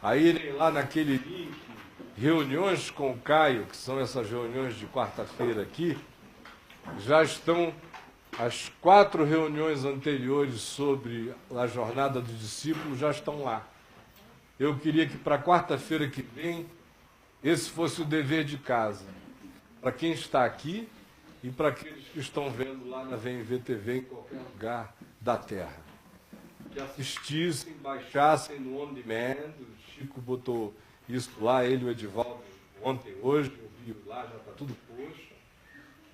a irem lá naquele link, reuniões com o Caio, que são essas reuniões de quarta-feira aqui, já estão As 4 reuniões anteriores sobre a jornada do discípulo já estão lá. Eu queria que para quarta-feira que vem, esse fosse o dever de casa. Para quem está aqui e para aqueles que estão vendo lá na VMV TV em qualquer lugar da Terra. Que assistissem, baixassem no On Demand. O Chico botou isso lá, ele e o Edivaldo, ontem, hoje, eu vi lá, já está tudo posto.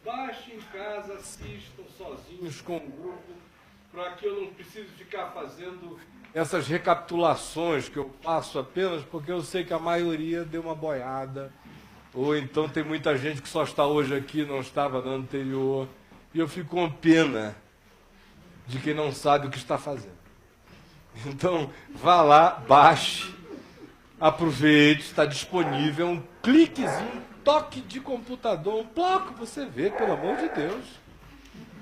Baixem em casa, assistam sozinhos com um grupo, para que eu não precise ficar fazendo essas recapitulações que eu faço apenas porque eu sei que a maioria deu uma boiada, ou então tem muita gente que só está hoje aqui, não estava no anterior, e eu fico com pena de quem não sabe o que está fazendo. Então, vá lá, baixe, aproveite, está disponível, um cliquezinho, toque de computador, um bloco, você vê, pelo amor de Deus.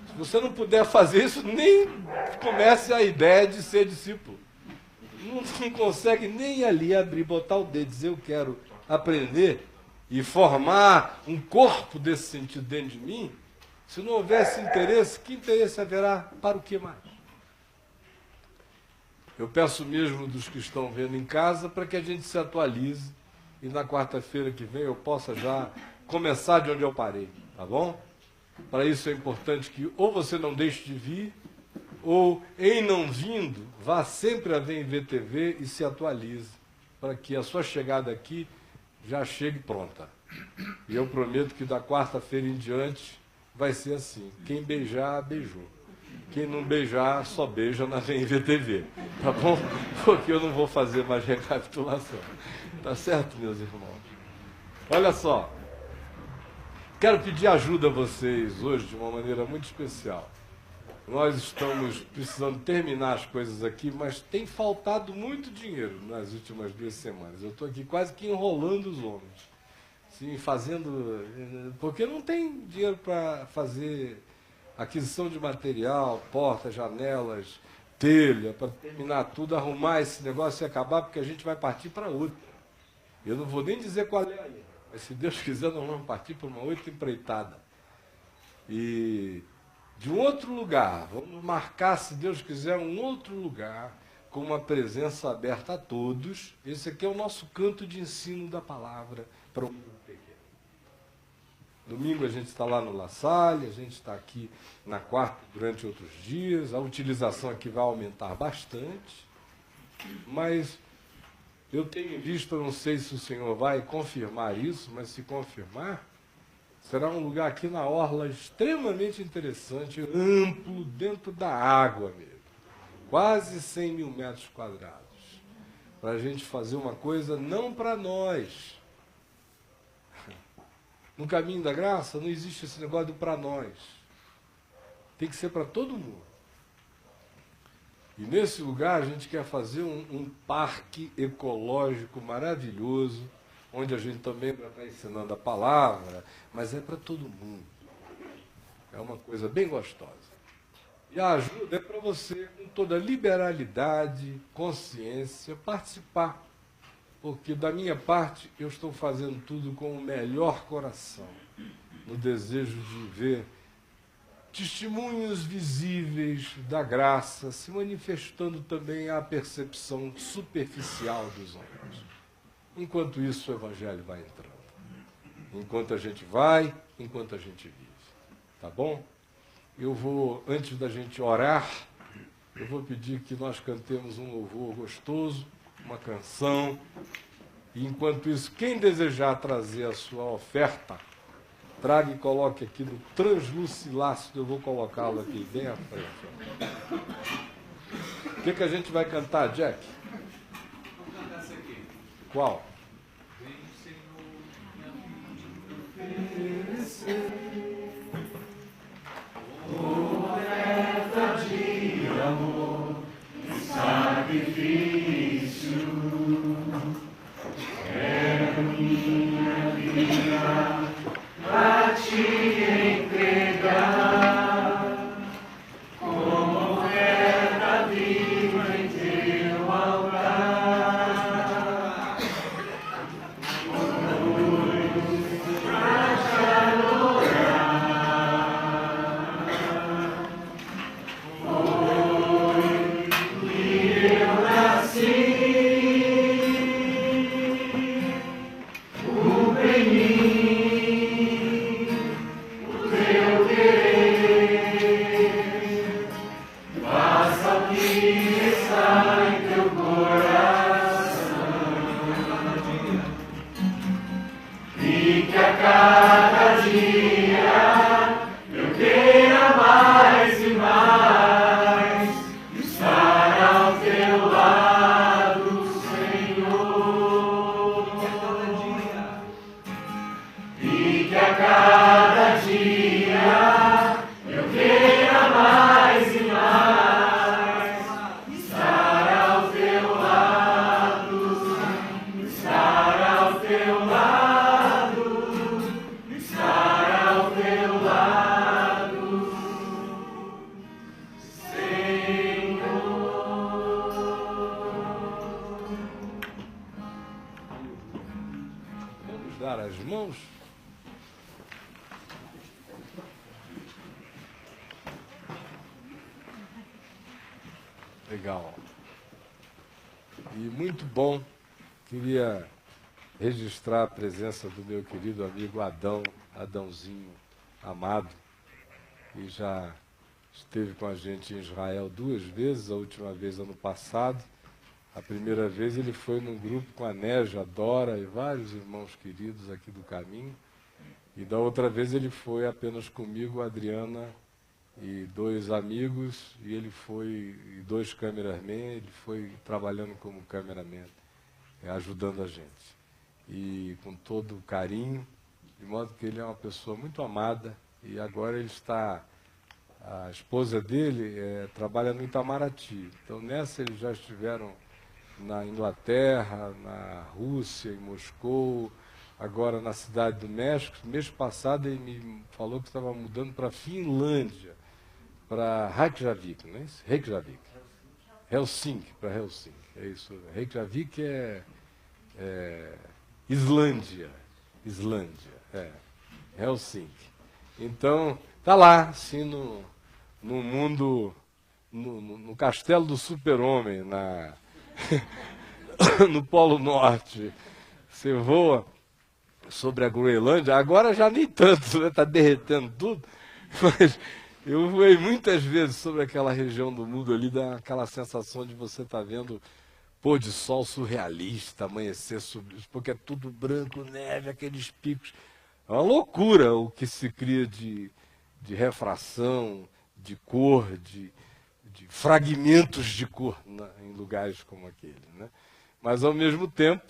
Se você não puder fazer isso, nem comece a ideia de ser discípulo. Não consegue nem ali abrir, botar o dedo e dizer, eu quero aprender e formar um corpo desse sentido dentro de mim. Se não houvesse interesse, que interesse haverá para o que mais? Eu peço mesmo dos que estão vendo em casa para que a gente se atualize e na quarta-feira que vem eu possa já começar de onde eu parei, tá bom? Para isso é importante que ou você não deixe de vir, ou em não vindo, vá sempre a VMV TV e se atualize, para que a sua chegada aqui já chegue pronta. E eu prometo que da quarta-feira em diante vai ser assim, quem beijar, beijou. Quem não beijar, só beija na VMV TV, tá bom? Porque eu não vou fazer mais recapitulação. Tá certo, meus irmãos? Olha só, quero pedir ajuda a vocês hoje de uma maneira muito especial. Nós estamos precisando terminar as coisas aqui, mas tem faltado muito dinheiro nas últimas 2 semanas. Eu estou aqui quase que enrolando os homens. Sim, fazendo... Porque não tem dinheiro para fazer aquisição de material, portas, janelas, telha, para terminar tudo, arrumar esse negócio e acabar, porque a gente vai partir para outra. Eu não vou nem dizer qual é ainda, mas se Deus quiser, nós vamos partir para uma outra empreitada. E de um outro lugar, vamos marcar, se Deus quiser, um outro lugar, com uma presença aberta a todos. Esse aqui é o nosso canto de ensino da palavra para um grupo pequeno. Domingo a gente está lá no La Salle, a gente está aqui na quarta durante outros dias, a utilização aqui vai aumentar bastante, mas eu tenho visto, eu não sei se o Senhor vai confirmar isso, mas se confirmar, será um lugar aqui na orla extremamente interessante, amplo, dentro da água mesmo, quase 100 mil metros quadrados, para a gente fazer uma coisa não para nós. No caminho da graça não existe esse negócio do para nós. Tem que ser para todo mundo. E nesse lugar a gente quer fazer um parque ecológico maravilhoso, onde a gente também vai estar ensinando a palavra, mas é para todo mundo. É uma coisa bem gostosa. E a ajuda é para você, com toda liberalidade, consciência, participar. Porque da minha parte eu estou fazendo tudo com o melhor coração, no desejo de ver testemunhos visíveis da graça se manifestando também à percepção superficial dos homens. Enquanto isso o Evangelho vai entrando. Enquanto a gente vai, enquanto a gente vive. Tá bom? Eu vou, antes da gente orar, eu vou pedir que nós cantemos um louvor gostoso, uma canção, e enquanto isso, quem desejar trazer a sua oferta, traga e coloque aqui no translucilácido, eu vou colocá-lo aqui bem à frente. O que a gente vai cantar, Jack? Vamos cantar essa aqui. Qual? Vem o Senhor oferta de amor, sacrifício. Quero minha vida a te entregar, como oferta viva em teu altar. Pra te adorar, mãos? Legal. E muito bom. Queria registrar a presença do meu querido amigo Adãozinho amado, que já esteve com a gente em Israel 2 vezes, a última vez ano passado. A primeira vez ele foi num grupo com a Négia, a Dora e vários irmãos queridos aqui do caminho. E da outra vez ele foi apenas comigo, a Adriana e 2 amigos, e ele foi, e 2 cameramen, ele foi trabalhando como cameraman, ajudando a gente. E com todo o carinho, de modo que ele é uma pessoa muito amada, e agora ele está, a esposa dele trabalha no Itamaraty. Então nessa eles já estiveram na Inglaterra, na Rússia, em Moscou, agora na Cidade do México. Mês passado ele me falou que estava mudando para a Finlândia, para Reykjavik, não é isso? Reykjavik. Helsinki, para Helsinki, é isso. Reykjavik é Islândia, Helsinki. Então, está lá, assim, no mundo, no castelo do super-homem, no Polo Norte. Você voa sobre a Groenlândia, agora já nem tanto, está derretendo tudo, mas eu voei muitas vezes sobre aquela região do mundo ali, dá aquela sensação de você estar vendo pôr de sol surrealista, amanhecer, porque é tudo branco, neve, aqueles picos. É uma loucura o que se cria de refração, de cor, de fragmentos de cor em lugares como aquele, né? Mas, ao mesmo tempo,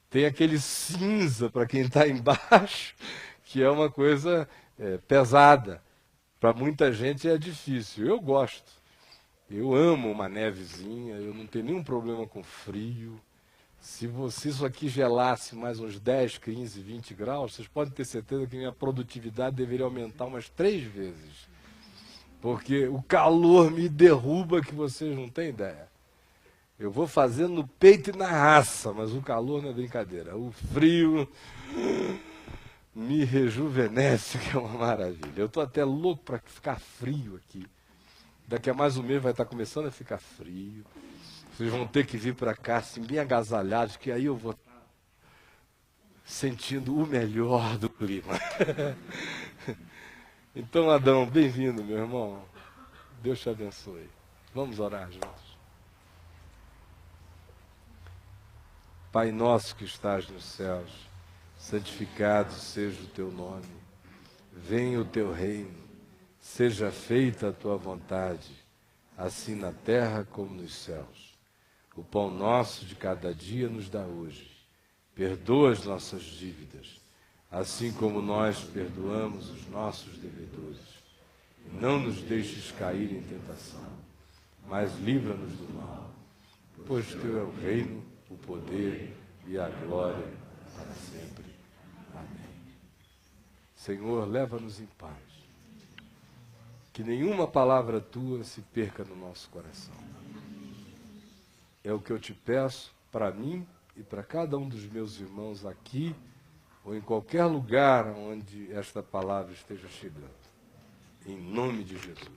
tem aquele cinza para quem está embaixo, que é uma coisa pesada. Para muita gente é difícil. Eu gosto. Eu amo uma nevezinha, eu não tenho nenhum problema com frio. Se isso aqui gelasse mais uns 10, 15, 20 graus, vocês podem ter certeza que minha produtividade deveria aumentar umas 3 vezes. Porque o calor me derruba que vocês não têm ideia. Eu vou fazendo no peito e na raça, mas o calor não é brincadeira. O frio me rejuvenesce, que é uma maravilha. Eu estou até louco para ficar frio aqui. Daqui a mais um mês vai estar começando a ficar frio. Vocês vão ter que vir para cá, assim, bem agasalhados, que aí eu vou sentindo o melhor do clima. Então, Adão, bem-vindo, meu irmão. Deus te abençoe. Vamos orar juntos. Pai nosso que estás nos céus, santificado seja o teu nome. Venha o teu reino. Seja feita a tua vontade, assim na terra como nos céus. O pão nosso de cada dia nos dá hoje. Perdoa as nossas dívidas, assim como nós perdoamos os nossos devedores. E não nos deixes cair em tentação, mas livra-nos do mal. Pois teu é o reino, o poder e a glória para sempre. Amém. Senhor, leva-nos em paz. Que nenhuma palavra tua se perca no nosso coração. É o que eu te peço para mim e para cada um dos meus irmãos aqui ou em qualquer lugar onde esta palavra esteja chegando. Em nome de Jesus.